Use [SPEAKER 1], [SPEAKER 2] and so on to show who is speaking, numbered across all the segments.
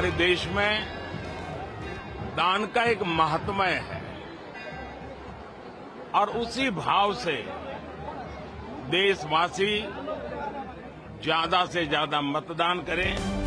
[SPEAKER 1] हमारे देश में दान का एक महात्म्य है और उसी भाव से देशवासी ज्यादा से ज्यादा मतदान करें।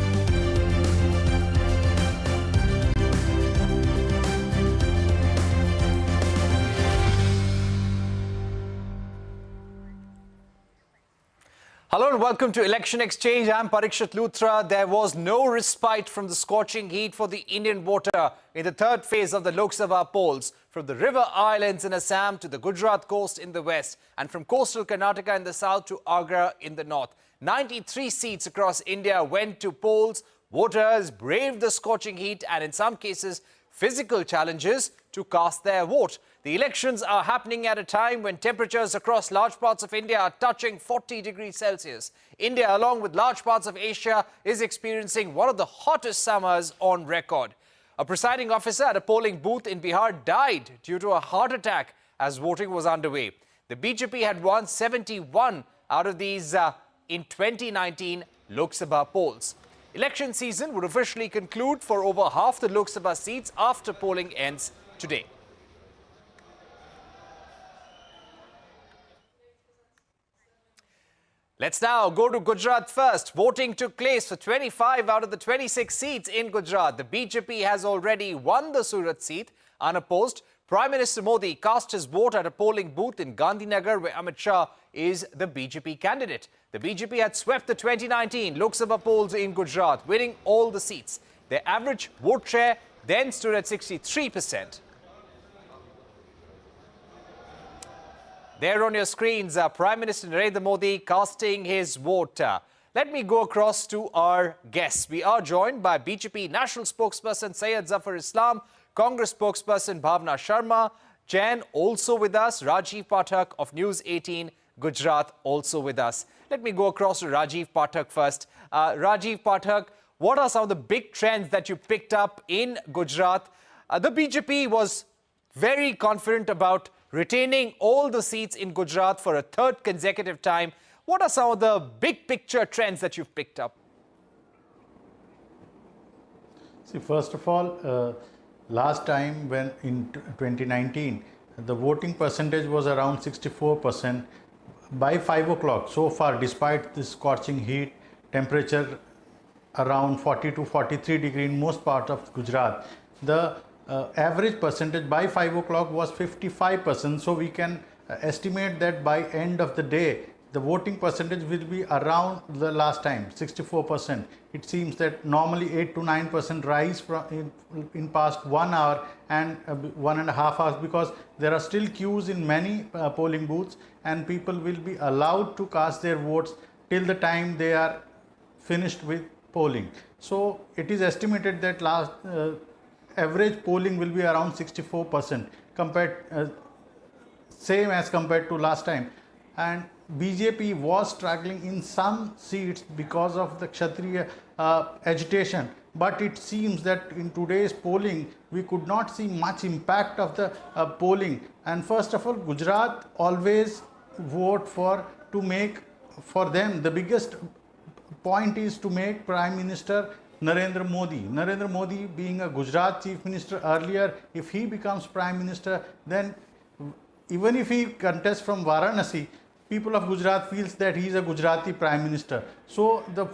[SPEAKER 2] Hello and welcome to Election Exchange. I'm Parikshit Luthra. There was no respite from the scorching heat for the Indian voter in the third phase of the Lok Sabha polls, from the river islands in Assam to the Gujarat coast in the west, and from coastal Karnataka in the south to Agra in the north. 93 seats across India went to polls. Voters braved the scorching heat and in some cases physical challenges to cast their vote. The elections are happening at a time when temperatures across large parts of India are touching 40 degrees Celsius. India, along with large parts of Asia, is experiencing one of the hottest summers on record. A presiding officer at a polling booth in Bihar died due to a heart attack as voting was underway. The BJP had won 71 out of these in 2019 Lok Sabha polls. Election season would officially conclude for over half the Lok Sabha seats after polling ends today. Let's now go to Gujarat first. Voting took place for 25 out of the 26 seats in Gujarat. The BJP has already won the Surat seat unopposed. Prime Minister Modi cast his vote at a polling booth in Gandhinagar, where Amit Shah is the BJP candidate. The BJP had swept the 2019 Lok Sabha polls in Gujarat, winning all the seats. Their average vote share then stood at 63%. There on your screens, Prime Minister Narendra Modi casting his vote. Let me go across to our guests. We are joined by BJP National Spokesperson Syed Zafar Islam, Congress Spokesperson Bhavna Sharma, Jain also with us, Rajiv Pathak of News 18 Gujarat also with us. Let me go across to Rajiv Pathak first. Rajiv Pathak, what are some of the big trends that you picked up in Gujarat? The BJP was very confident about retaining all the seats in Gujarat for a third consecutive time. What are some of the big picture trends that you've picked up?
[SPEAKER 3] See, first of all, last time when in 2019, the voting percentage was around 64%. By 5 o'clock, so far, despite this scorching heat, temperature around 40 to 43 degrees in most parts of Gujarat, the average percentage by 5 o'clock was 55%. So we can estimate that by end of the day, the voting percentage will be around the last time, 64%. It seems that normally 8 to 9% rise from in past 1 hour and 1.5 hours, because there are still queues in many polling booths and people will be allowed to cast their votes till the time they are finished with polling. So it is estimated that last average polling will be around 64% compared same as compared to last time. And BJP was struggling in some seats because of the Kshatriya agitation, but it seems that in today's polling we could not see much impact of the polling. And first of all, Gujarat always vote for them the biggest point is to make Prime Minister Narendra Modi. Narendra Modi being a Gujarat Chief Minister earlier, if he becomes Prime Minister, then even if he contests from Varanasi, people of Gujarat feels that he is a Gujarati Prime Minister. So the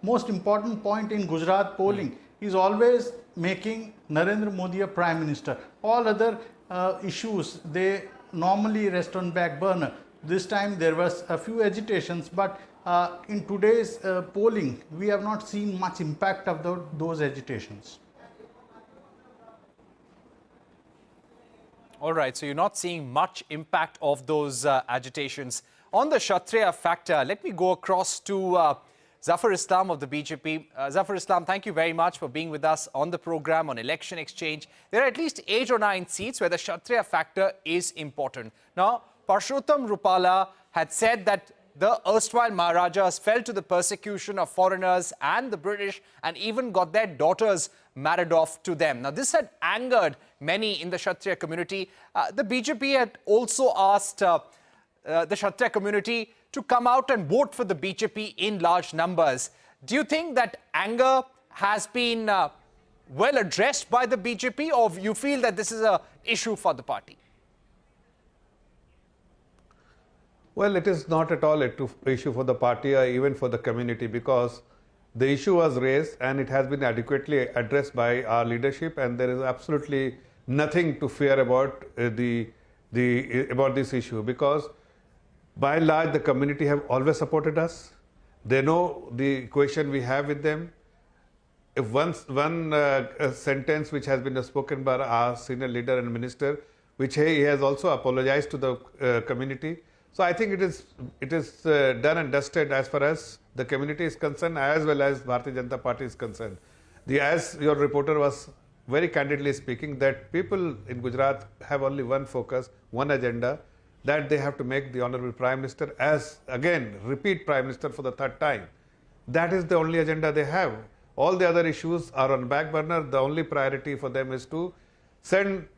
[SPEAKER 3] most important point in Gujarat polling is always making Narendra Modi a Prime Minister. All other issues, they normally rest on back burner. This time there was a few agitations, but in today's polling, we have not seen much impact of those agitations.
[SPEAKER 2] All right, so you're not seeing much impact of those agitations. On the Kshatriya factor, let me go across to Zafar Islam of the BJP. Zafar Islam, thank you very much for being with us on the program on Election Exchange. There are at least 8 or 9 seats where the Kshatriya factor is important. Now, Parshottam Rupala had said that the erstwhile Maharajas fell to the persecution of foreigners and the British and even got their daughters married off to them. Now, this had angered many in the Kshatriya community. The BJP had also asked the Kshatriya community to come out and vote for the BJP in large numbers. Do you think that anger has been well addressed by the BJP, or you feel that this is an issue for the party?
[SPEAKER 4] Well, it is not at all an issue for the party or even for the community, because the issue was raised and it has been adequately addressed by our leadership, and there is absolutely nothing to fear about about this issue, because by and large the community have always supported us. They know the equation we have with them. If one sentence which has been spoken by our senior leader and minister, which he has also apologized to the community. So I think it is done and dusted as far as the community is concerned, as well as Bharatiya Janata Party is concerned. As your reporter was very candidly speaking, that people in Gujarat have only one focus, one agenda, that they have to make the Honorable Prime Minister as, again, repeat Prime Minister for the third time. That is the only agenda they have. All the other issues are on back burner. The only priority for them is to send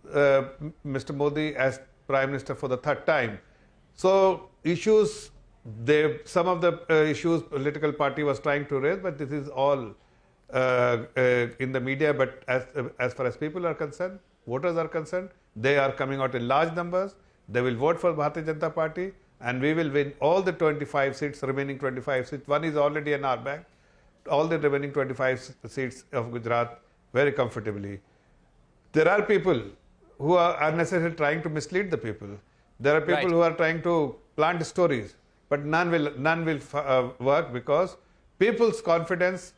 [SPEAKER 4] Mr. Modi as Prime Minister for the third time. So issues, some of the issues political party was trying to raise, but this is all in the media. But as far as people are concerned, voters are concerned, they are coming out in large numbers. They will vote for Bharatiya Janata Party, and we will win all the 25 seats, remaining 25 seats. One is already in our bag. All the remaining 25 seats of Gujarat very comfortably. There are people who are unnecessarily trying to mislead the people. There are people who are trying to plant stories, but none will work, because people's confidence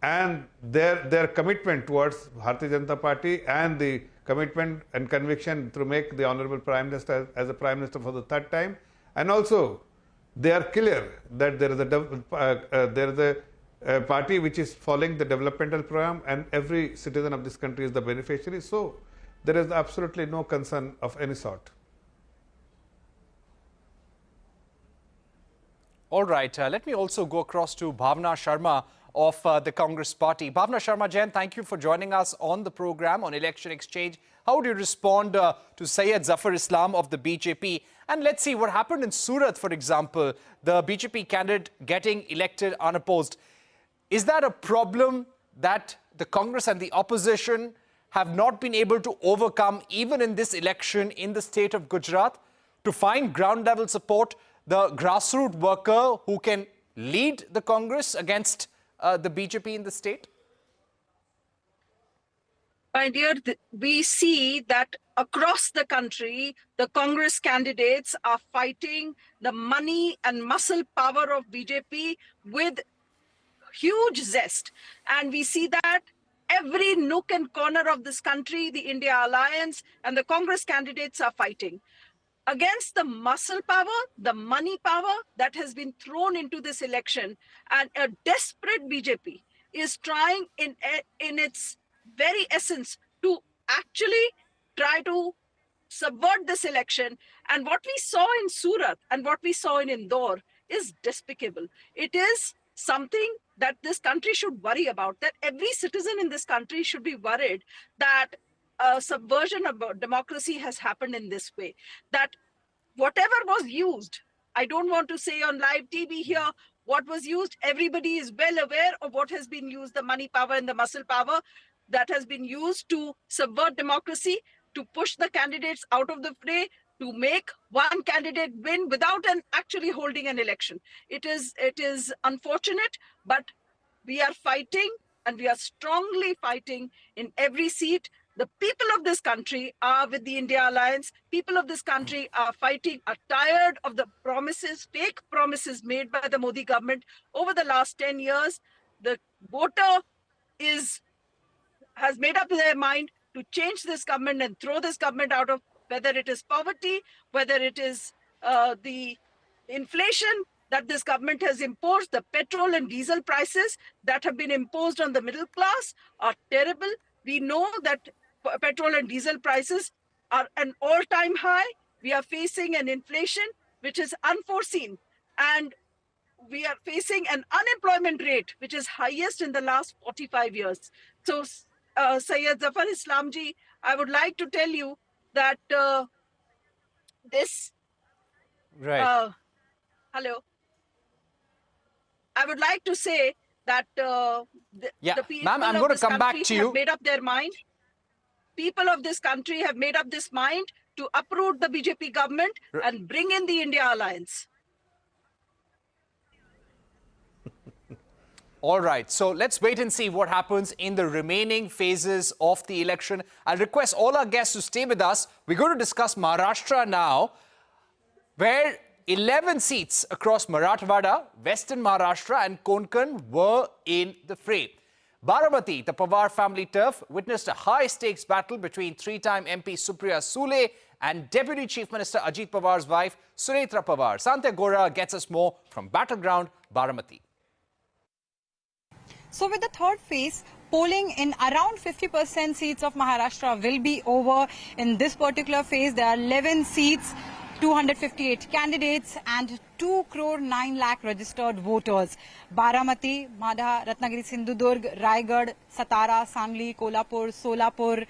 [SPEAKER 4] and their commitment towards Bharatiya Janata Party and the commitment and conviction to make the Honorable Prime Minister as a Prime Minister for the third time, and also they are clear that there is a party which is following the developmental program, and every citizen of this country is the beneficiary. So there is absolutely no concern of any sort.
[SPEAKER 2] All right, let me also go across to Bhavna Sharma of the Congress Party. Bhavna Sharma Jain, thank you for joining us on the program on Election Exchange. How do you respond to Syed Zafar Islam of the BJP? And let's see what happened in Surat, for example, the BJP candidate getting elected unopposed. Is that a problem that the Congress and the opposition have not been able to overcome, even in this election in the state of Gujarat, to find ground level support, the grassroots worker who can lead the Congress against the BJP in the state?
[SPEAKER 5] My dear, we see that across the country, the Congress candidates are fighting the money and muscle power of BJP with huge zest. And we see that every nook and corner of this country, the India Alliance and the Congress candidates are fighting against the muscle power, the money power that has been thrown into this election. And a desperate BJP is trying in its very essence to actually try to subvert this election. And what we saw in Surat and what we saw in Indore is despicable. It is something that this country should worry about, that every citizen in this country should be worried that subversion of democracy has happened in this way, that whatever was used, I don't want to say on live TV here what was used, everybody is well aware of what has been used, the money power and the muscle power that has been used to subvert democracy, to push the candidates out of the fray, to make one candidate win without actually holding an election. It is unfortunate, but we are fighting, and we are strongly fighting in every seat. The people of this country are with the India Alliance. People of this country are fighting, are tired of the promises, fake promises made by the Modi government over the last 10 years. The voter has made up their mind to change this government and throw this government out of, whether it is poverty, whether it is the inflation that this government has imposed, the petrol and diesel prices that have been imposed on the middle class are terrible. We know that petrol and diesel prices are an all-time high. We are facing an inflation which is unforeseen, and we are facing an unemployment rate which is highest in the last 45 years. So, Syed Zafar Islamji, I would like to tell you that this...
[SPEAKER 2] Right.
[SPEAKER 5] Hello. I would like to say that
[SPEAKER 2] Yeah,
[SPEAKER 5] the people
[SPEAKER 2] ma'am, I'm
[SPEAKER 5] of
[SPEAKER 2] going to
[SPEAKER 5] this
[SPEAKER 2] come back
[SPEAKER 5] country
[SPEAKER 2] to
[SPEAKER 5] have
[SPEAKER 2] you.
[SPEAKER 5] made up their mind. People of this country have made up this mind to uproot the BJP government and bring in the India alliance.
[SPEAKER 2] All right, so let's wait and see what happens in the remaining phases of the election. I'll request all our guests to stay with us. We're going to discuss Maharashtra now, where 11 seats across Marathwada, Western Maharashtra and Konkan were in the fray. Baramati, the Pawar family turf, witnessed a high-stakes battle between three-time MP Supriya Sule and Deputy Chief Minister Ajit Pawar's wife, Sunetra Pawar. Santya Gora gets us more from battleground Baramati.
[SPEAKER 6] So with the third phase, polling in around 50% seats of Maharashtra will be over. In this particular phase, there are 11 seats, 258 candidates and 2 crore 9 lakh registered voters. Baramati, Madha, Ratnagiri, Sindhudurg, Raigad, Satara, Sangli, Kolhapur, Solapur,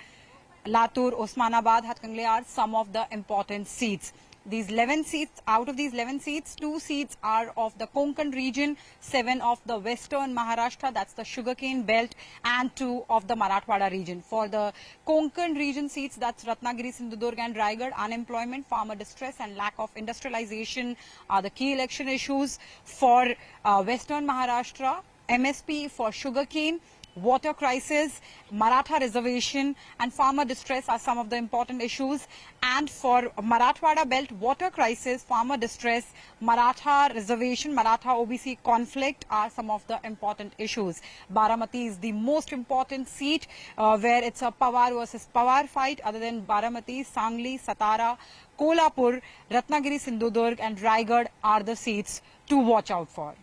[SPEAKER 6] Latur, Osmanabad, Hathkangle are some of the important seats. These 11 seats, out of these 11 seats, 2 seats are of the Konkan region, 7 of the Western Maharashtra, that's the sugarcane belt, and 2 of the Marathwada region. For the Konkan region seats, that's Ratnagiri, Sindhudurg and Raigad, unemployment, farmer distress and lack of industrialization are the key election issues. For Western Maharashtra, MSP for sugarcane, water crisis, Maratha reservation and farmer distress are some of the important issues. And for Marathwada belt, water crisis, farmer distress, Maratha reservation, Maratha OBC conflict are some of the important issues. Baramati is the most important seat where it's a Pawar versus Pawar fight. Other than Baramati, Sangli, Satara, Kolhapur, Ratnagiri, Sindhudurg and Raigad are the seats to watch out for.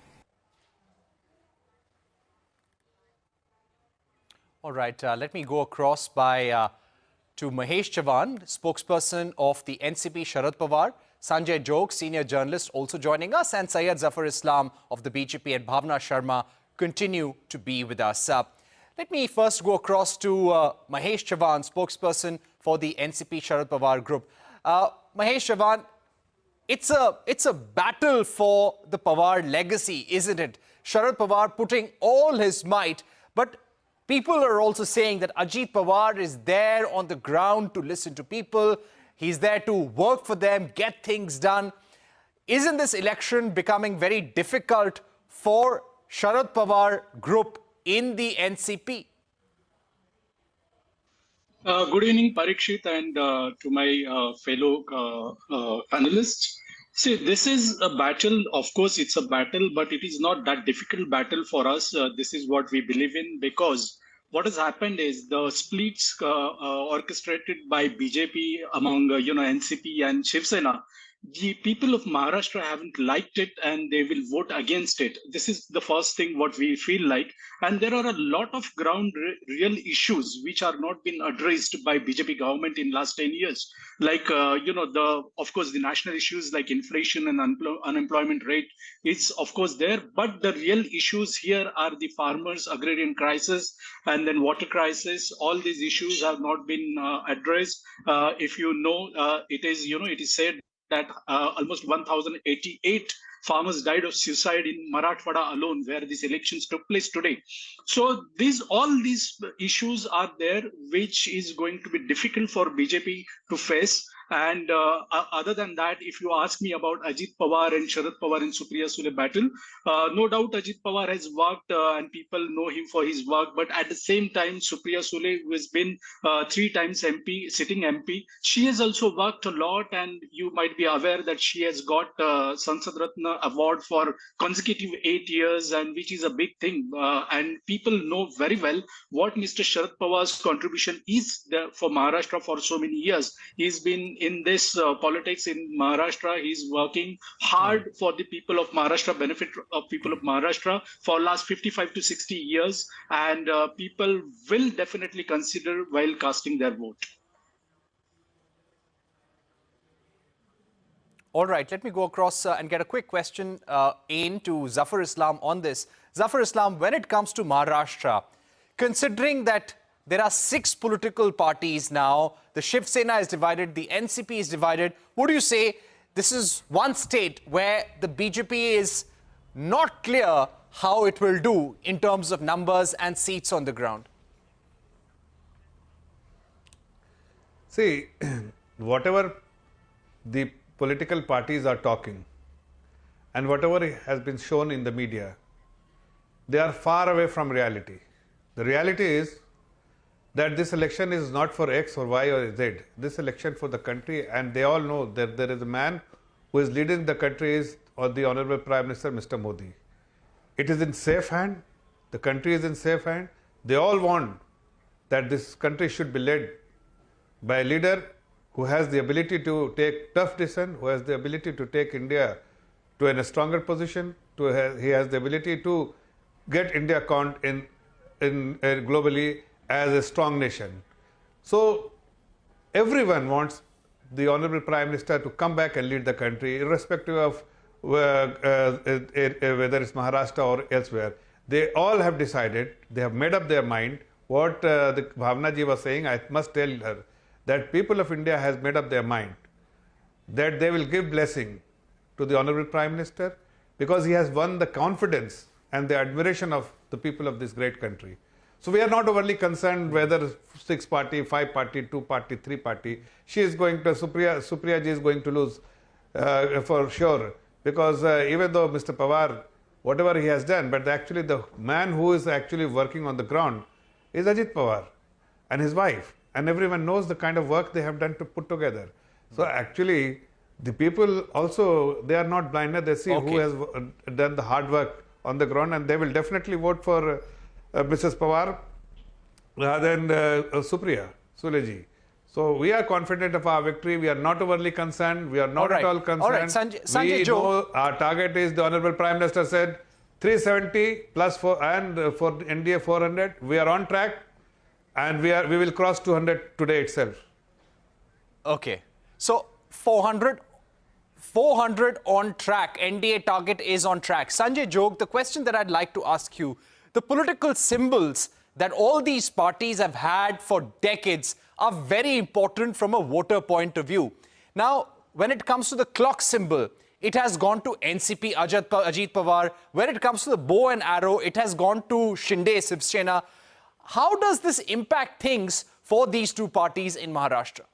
[SPEAKER 2] All right, let me go across to Mahesh Chavan, spokesperson of the NCP Sharad Pawar, Sanjay Jog, senior journalist, also joining us, and Syed Zafar Islam of the BJP and Bhavna Sharma continue to be with us. Let me first go across to Mahesh Chavan, spokesperson for the NCP Sharad Pawar group. Mahesh Chavan, it's a battle for the Pawar legacy, isn't it? Sharad Pawar putting all his might, but people are also saying that Ajit Pawar is there on the ground to listen to people. He's there to work for them, get things done. Isn't this election becoming very difficult for Sharad Pawar group in the NCP?
[SPEAKER 7] Good evening, Parikshit, and to my fellow panelists. See, this is a battle. Of course, it's a battle, but it is not that difficult battle for us. This is what we believe in, because what has happened is the splits orchestrated by BJP among NCP and Shiv Sena. The people of Maharashtra haven't liked it and they will vote against it. This is the first thing what we feel like. And there are a lot of ground real issues which are not been addressed by BJP government in last 10 years. Like, of course, the national issues like inflation and unemployment rate is of course there. But the real issues here are the farmers, agrarian crisis, and then water crisis. All these issues have not been addressed. If you know, it is said that almost 1,088 farmers died of suicide in Marathwada alone, where these elections took place today. So all these issues are there, which is going to be difficult for BJP to face. And other than that, if you ask me about Ajit Pawar and Sharad Pawar and Supriya Sule battle, no doubt Ajit Pawar has worked and people know him for his work. But at the same time, Supriya Sule, who has been 3 times MP, sitting MP, she has also worked a lot. And you might be aware that she has got Sansad Ratna award for consecutive 8 years, and which is a big thing. And people know very well what Mr. Sharad Pawar's contribution is there for Maharashtra for so many years. He's been in this politics in Maharashtra. He's working hard for the people of Maharashtra, benefit of people of Maharashtra for last 55 to 60 years. And people will definitely consider while casting their vote.
[SPEAKER 2] All right, let me go across and get a quick question to Zafar Islam on this. Zafar Islam, when it comes to Maharashtra, considering that there are 6 political parties now, the Shiv Sena is divided, the NCP is divided, would you say this is one state where the BJP is not clear how it will do in terms of numbers and seats on the ground?
[SPEAKER 4] See, whatever the political parties are talking and whatever has been shown in the media, they are far away from reality. The reality is that this election is not for X or Y or Z. This election for the country, and they all know that there is a man who is leading the country, is the Honorable Prime Minister, Mr. Modi. It is in safe hand. The country is in safe hand. They all want that this country should be led by a leader who has the ability to take tough decisions, who has the ability to take India to a stronger position, he has the ability to get India count in globally as a strong nation. So everyone wants the Honorable Prime Minister to come back and lead the country, irrespective of whether it's Maharashtra or elsewhere. They all have decided, they have made up their mind. What the Bhavna ji was saying, I must tell her that people of India has made up their mind that they will give blessing to the Honorable Prime Minister because he has won the confidence and the admiration of the people of this great country. So we are not overly concerned whether 6 party, 5 party, 2 party, 3 party. She is going to, Supriya ji is going to lose for sure, because even though Mr. Pawar, whatever he has done, but actually the man who is actually working on the ground is Ajit Pawar and his wife. And everyone knows the kind of work they have done to put together. So actually, the people also, they are not blind. They see who has done the hard work on the ground, and they will definitely vote for Mrs. Pawar rather than Supriya Suleji. So we are confident of our victory. We are not overly concerned. We are not at all concerned.
[SPEAKER 2] All right, Sanjay
[SPEAKER 4] we know our target is, the Honorable Prime Minister said, 370 plus 4 and for NDA 400. We are on track, and we will cross 200 today itself.
[SPEAKER 2] Okay. So 400 on track. NDA target is on track. Sanjay Jog, the question that I'd like to ask you, the political symbols that all these parties have had for decades are very important from a voter point of view. Now, when it comes to the clock symbol, it has gone to NCP, Ajit Pawar. When it comes to the bow and arrow, it has gone to Shinde, Shiv Sena. How does this impact things for these two parties in Maharashtra?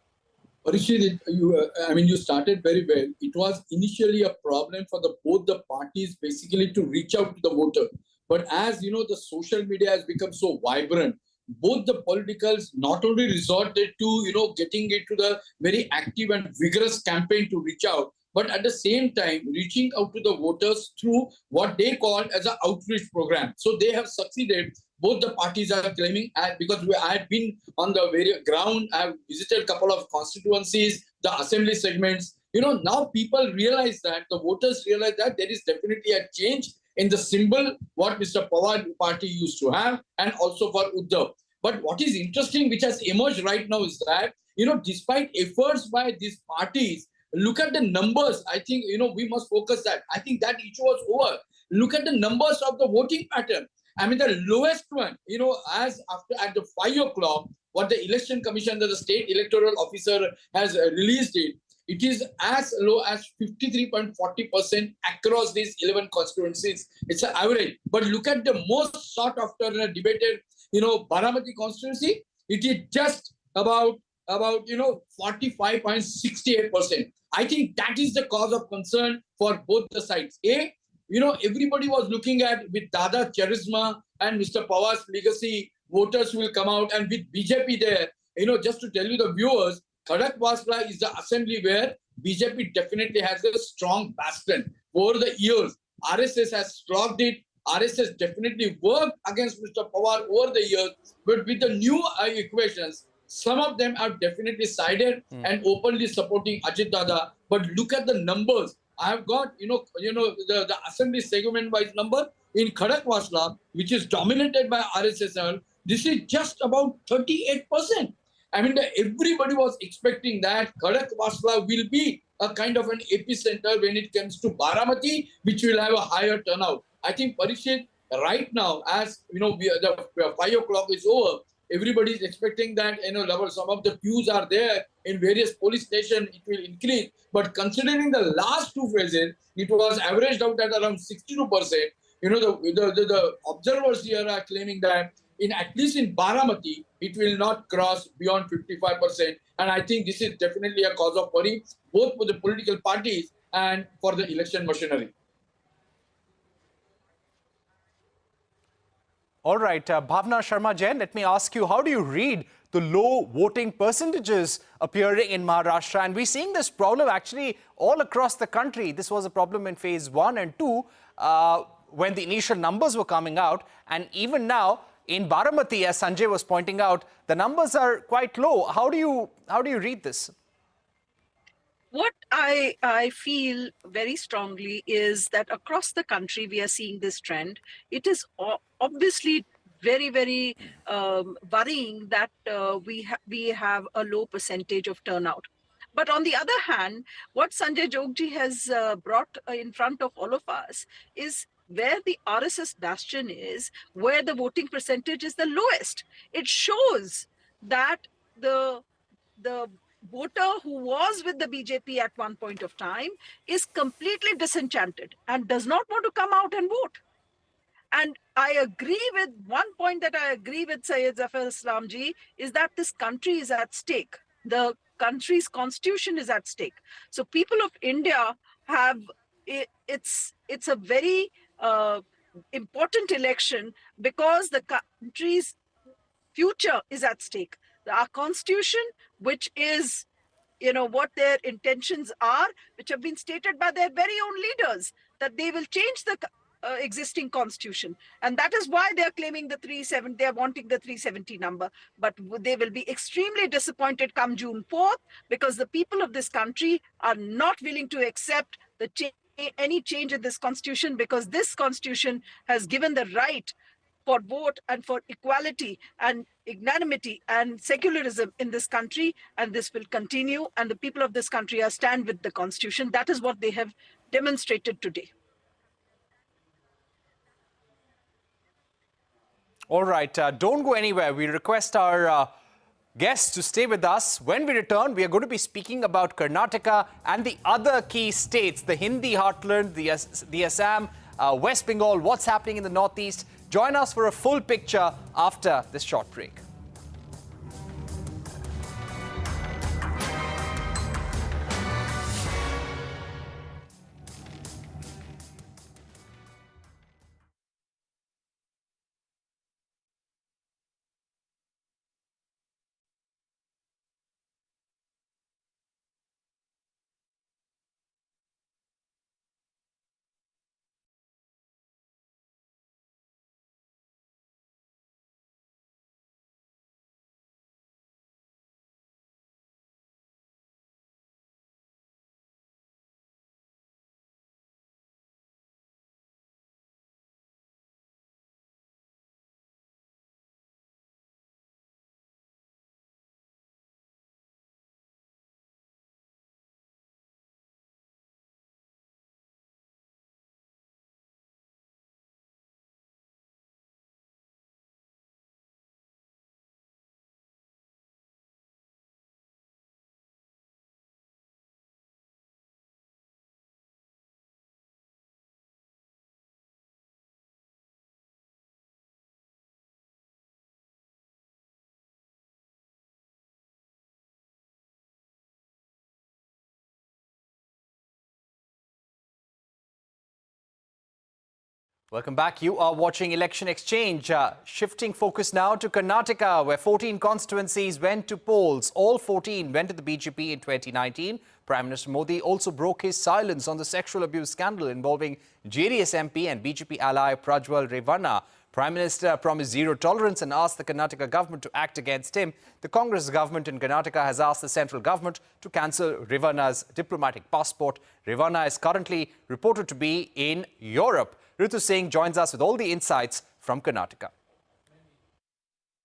[SPEAKER 8] Parikshit, you started very well. It was initially a problem for both the parties basically to reach out to the voter. But as you know, the social media has become so vibrant. Both the politicals not only resorted to, getting into the very active and vigorous campaign to reach out, but at the same time, reaching out to the voters through what they call as an outreach program. So they have succeeded. Both the parties are claiming, because I had been on the very ground, I have visited a couple of constituencies, the assembly segments. Now people realize that, the voters realize that there is definitely a change in the symbol what Mr. Pawar party used to have, and also for Uddhav. But what is interesting, which has emerged right now, is that, despite efforts by these parties, look at the numbers. I think, we must focus that. I think that issue was over. Look at the numbers of the voting pattern. The lowest one, as after at the 5 o'clock, what the election commission, the state electoral officer has released it is as low as 53.40% across these 11 constituencies. It's an average. But look at the most sought after debated, Baramati constituency. It is just about 45.68%. I think that is the cause of concern for both the sides. Everybody was looking at with Dada charisma and Mr. Pawar's legacy, voters will come out, and with BJP there, just to tell you the viewers, Khadakwasla is the assembly where BJP definitely has a strong bastion. Over the years, RSS has slogged it. RSS definitely worked against Mr. Pawar over the years, but with the new equations, some of them are definitely sided and openly supporting Ajit Dada. But look at the numbers. I have got, the assembly segment-wise number in Khadakwasla, which is dominated by RSSL. This is just about 38%. Everybody was expecting that Khadakwasla will be a kind of an epicenter when it comes to Baramati, which will have a higher turnout. I think, Parikshit, right now, as the 5 o'clock is over, everybody is expecting that some of the queues are there in various police stations, it will increase. But considering the last two phases, it was averaged out at around 62%. the observers here are claiming that at least in Baramati, it will not cross beyond 55%. And I think this is definitely a cause of worry, both for the political parties and for the election machinery.
[SPEAKER 2] All right, Bhavna Sharma Jain, let me ask you, how do you read the low voting percentages appearing in Maharashtra? And we're seeing this problem actually all across the country. This was a problem in phase 1 and 2 when the initial numbers were coming out. And even now in Baramati, as Sanjay was pointing out, the numbers are quite low. How do you read this?
[SPEAKER 5] What I feel very strongly is that across the country, we are seeing this trend. It is obviously very, very worrying that we have a low percentage of turnout. But on the other hand, what Sanjay Jogji has brought in front of all of us is where the RSS bastion is, where the voting percentage is the lowest. It shows that the voter who was with the BJP at one point of time is completely disenchanted and does not want to come out and vote. And I agree with one point that I agree with Syed Zafar Islamji is that this country is at stake. The country's constitution is at stake. So people of India have, it's a very important election because the country's future is at stake. Our constitution, which is, what their intentions are, which have been stated by their very own leaders, that they will change the existing constitution. And that is why they are claiming the 370, they are wanting the 370 number. But they will be extremely disappointed come June 4th, because the people of this country are not willing to accept any change in this constitution, because this constitution has given the right for vote and for equality and equanimity and secularism in this country, and this will continue, and the people of this country are stand with the constitution. That is what they have demonstrated today.
[SPEAKER 2] All right, don't go anywhere. We request our guests to stay with us. When we return, we are going to be speaking about Karnataka and the other key states, the Hindi heartland, the Assam, West Bengal, what's happening in the Northeast. Join us for a full picture after this short break. Welcome back. You are watching Election Exchange. Shifting focus now to Karnataka, where 14 constituencies went to polls. All 14 went to the BJP in 2019. Prime Minister Modi also broke his silence on the sexual abuse scandal involving JDS MP and BJP ally Prajwal Revanna. Prime Minister promised zero tolerance and asked the Karnataka government to act against him. The Congress government in Karnataka has asked the central government to cancel Revanna's diplomatic passport. Revanna is currently reported to be in Europe. Ritu Singh joins us with all the insights from Karnataka.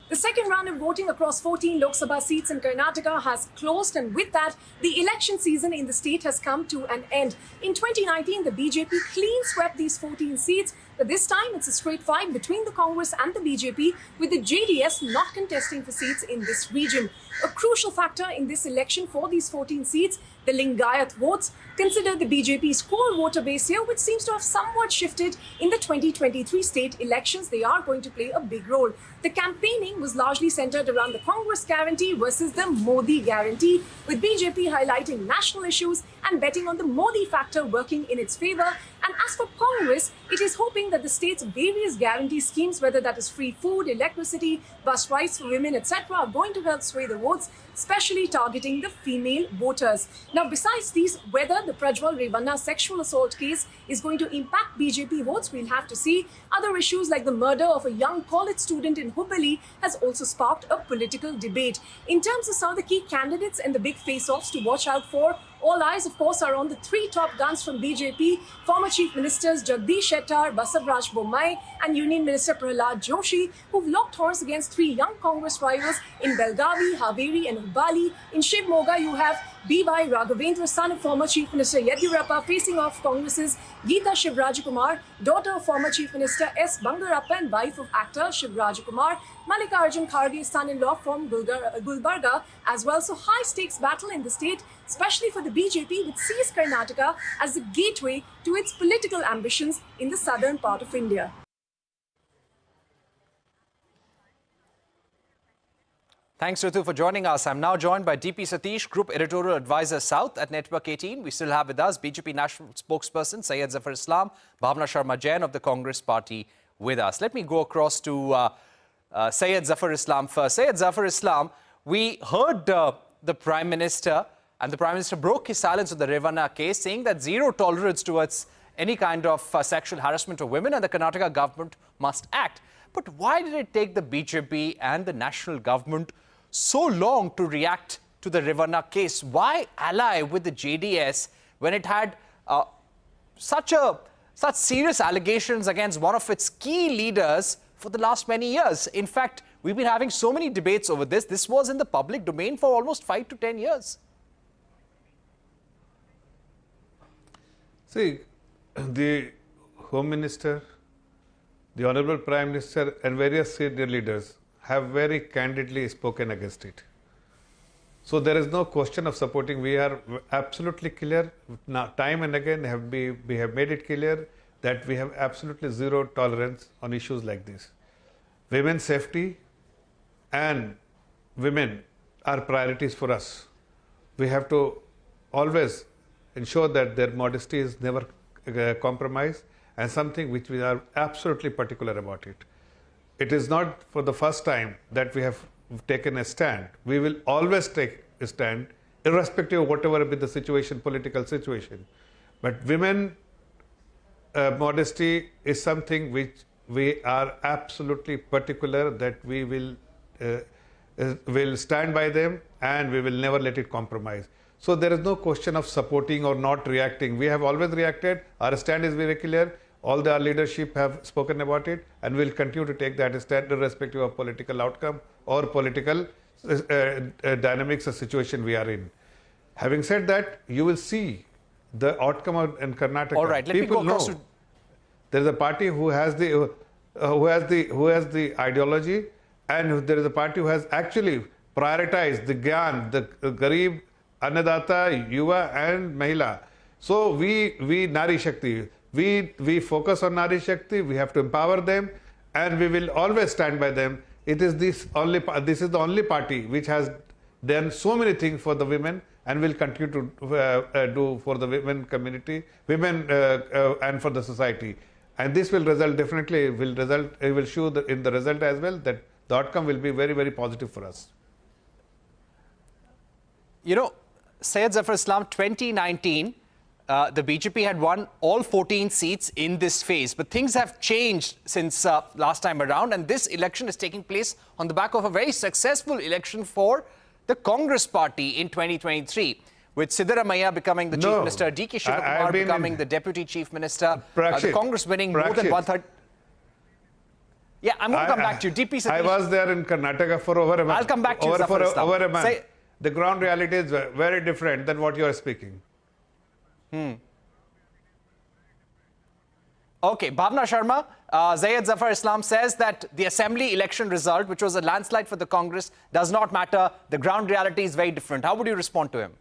[SPEAKER 9] The second round of voting across 14 Lok Sabha seats in Karnataka has closed, and with that, the election season in the state has come to an end. In 2019, the BJP clean swept these 14 seats. But this time, it's a straight fight between the Congress and the BJP, with the JDS not contesting for seats in this region. A crucial factor in this election for these 14 seats, the Lingayat votes, consider the BJP's core voter base here, which seems to have somewhat shifted in the 2023 state elections. They are going to play a big role. The campaigning was largely centered around the Congress guarantee versus the Modi guarantee, with BJP highlighting national issues and betting on the Modi factor working in its favor. And as for Congress, it is hoping that the state's various guarantee schemes, whether that is free food, electricity, bus rights for women, etc., are going to help sway the votes, especially targeting the female voters. Now, besides these, whether the Prajwal Revanna sexual assault case is going to impact BJP votes, we'll have to see. Other issues like the murder of a young college student in Hubballi has also sparked a political debate. In terms of some of the key candidates and the big face-offs to watch out for, all eyes, of course, are on the three top guns from BJP, former Chief Ministers Jagdish Shettar, Basavaraj Bommai and Union Minister Prahlad Joshi, who've locked horns against three young Congress rivals in Belgavi, Haveri and Hubballi. In Shivmoga, you have B.Y. Raghavendra, son of former Chief Minister Yediyurappa, facing off Congress's Geeta Shivrajakumar, daughter of former Chief Minister S. Bangarappa and wife of actor Shivrajakumar, Mallikarjun Kharge's son-in-law from Gulbarga as well. So high-stakes battle in the state, especially for the BJP, which sees Karnataka as the gateway to its political ambitions in the southern part of India.
[SPEAKER 2] Thanks, Ritu, for joining us. I'm now joined by DP Satish, Group Editorial Advisor South at Network 18. We still have with us BJP National Spokesperson Syed Zafar Islam, Bhavna Sharma Jain of the Congress Party with us. Let me go across to Syed Zafar Islam first. Syed Zafar Islam, we heard the Prime Minister, and the Prime Minister broke his silence on the Revanna case, saying that zero tolerance towards any kind of sexual harassment of women and the Karnataka government must act. But why did it take the BJP and the national government so long to react to the Revanna case? Why ally with the JDS when it had such serious allegations against one of its key leaders for the last many years? In fact, we've been having so many debates over this. This was in the public domain for almost 5 to 10 years.
[SPEAKER 4] See, the Home Minister, the Honorable Prime Minister and various senior leaders have very candidly spoken against it. So there is no question of supporting. We are absolutely clear. Now, time and again we have made it clear that we have absolutely zero tolerance on issues like this. Women's safety and women are priorities for us. We have to always ensure that their modesty is never compromised, and something which we are absolutely particular about it. It is not for the first time that we have taken a stand. We will always take a stand, irrespective of whatever be the situation, political situation. But women modesty is something which we are absolutely particular that we will stand by them and we will never let it compromise. So there is no question of supporting or not reacting. We have always reacted. Our stand is very clear. All our leadership have spoken about it, and will continue to take that stand irrespective of political outcome or political dynamics or situation we are in. Having said that, you will see the outcome in Karnataka.
[SPEAKER 2] All right, let me go across to...
[SPEAKER 4] There is a party who has the ideology, and there is a party who has actually prioritized the Gyan, the Garib, Annadata, Yuva and Mahila. So we Nari Shakti, we focus on Nari Shakti, we have to empower them, and we will always stand by them. This is the only party which has done so many things for the women and will continue to do for the women community, and for the society. And this will result, definitely will result, it will show in the result as well that the outcome will be very, very positive for us.
[SPEAKER 2] You know, Syed Zafar Islam, 2019, the BJP had won all 14 seats in this phase. But things have changed since last time around. And this election is taking place on the back of a very successful election for the Congress party in 2023. With Siddaramaiah becoming the Chief Minister, D.K. Shivakumar becoming the Deputy Chief Minister, the Congress winning more than one-third. Yeah, I'm going to come back to you. DP Satish.
[SPEAKER 4] I was there in Karnataka for over a month.
[SPEAKER 2] I'll come back to you, Zafar Islam.
[SPEAKER 4] Over a month. The ground reality is very different than what you are speaking.
[SPEAKER 2] Okay, Bhavna Sharma, Zayed Zafar Islam says that the assembly election result, which was a landslide for the Congress, does not matter. The ground reality is very different. How would you respond to him?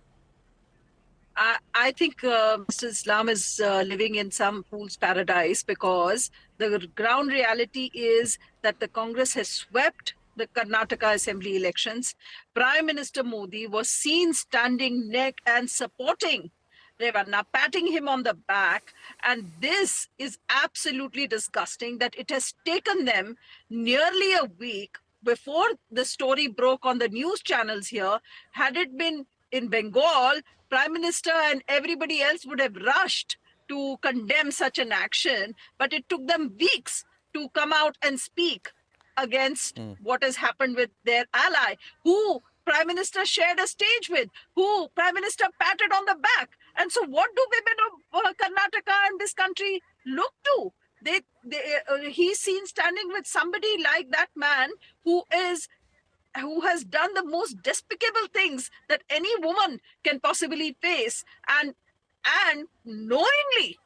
[SPEAKER 5] I think Mr. Islam is living in some fool's paradise, because the ground reality is that the Congress has swept the Karnataka assembly elections. Prime Minister Modi was seen standing neck and supporting Revanna, patting him on the back. And this is absolutely disgusting that it has taken them nearly a week before the story broke on the news channels here. Had it been in Bengal, Prime Minister and everybody else would have rushed to condemn such an action, but it took them weeks to come out and speak against what has happened with their ally, who Prime Minister shared a stage with, who Prime Minister patted on the back. And so what do women of Karnataka and this country look to? He's seen standing with somebody like that man who has done the most despicable things that any woman can possibly face, and knowingly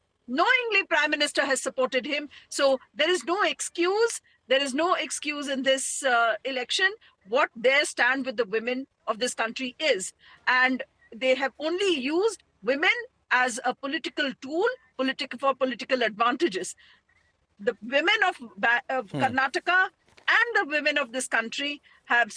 [SPEAKER 5] Prime Minister has supported him. So there is no excuse. There is no excuse in this election what their stand with the women of this country is. And they have only used women as a political tool, for political advantages. The women of Karnataka and the women of this country have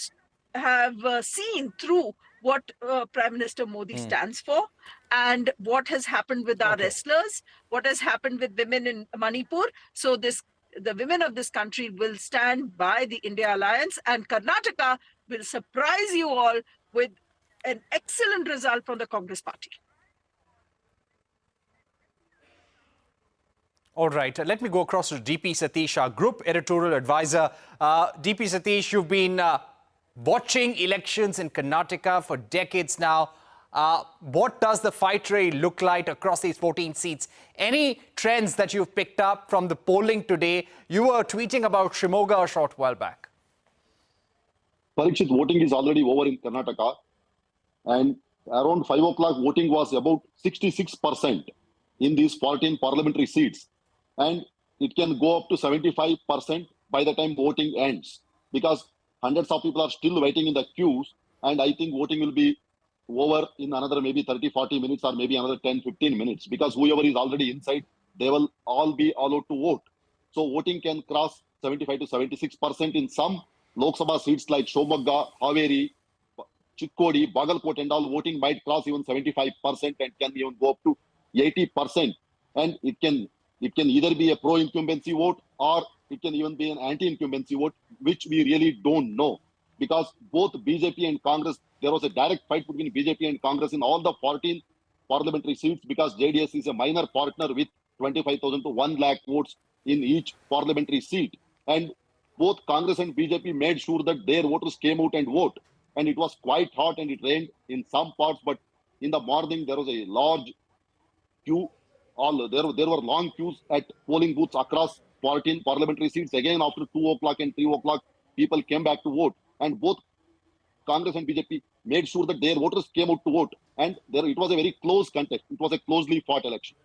[SPEAKER 5] seen through what Prime Minister Modi stands for, and what has happened with our wrestlers, what has happened with women in Manipur. So the women of this country will stand by the India Alliance, and Karnataka will surprise you all with an excellent result from the Congress party.
[SPEAKER 2] All right, let me go across to DP Satish, our group editorial advisor. DP Satish, you've been watching elections in Karnataka for decades now. What does the fight really look like across these 14 seats? Any trends that you've picked up from the polling today? You were tweeting about Shimoga a short while back.
[SPEAKER 10] Parikshit, voting is already over in Karnataka, and around 5 o'clock voting was about 66% in these 14 parliamentary seats, and it can go up to 75% by the time voting ends, because hundreds of people are still waiting in the queues, and I think voting will be over in another maybe 30-40 minutes, or maybe another 10-15 minutes, because whoever is already inside, they will all be allowed to vote. So voting can cross 75 to 76% in some Lok Sabha seats like Shomogga, Haveri, Chikkodi, Bagalkot, and all. Voting might cross even 75% and can even go up to 80%. And it can either be a pro-incumbency vote, or it can even be an anti-incumbency vote, which we really don't know. Because both BJP and Congress, there was a direct fight between BJP and Congress in all the 14 parliamentary seats, because JDS is a minor partner with 25,000 to 1 lakh votes in each parliamentary seat. And both Congress and BJP made sure that their voters came out and vote. And it was quite hot and it rained in some parts, but in the morning there was a large queue. There were long queues at polling booths across 14 parliamentary seats. Again, after 2 o'clock and 3 o'clock, people came back to vote. And both Congress and BJP made sure that their voters came out to vote. And it was a very close contest. It was a closely fought election.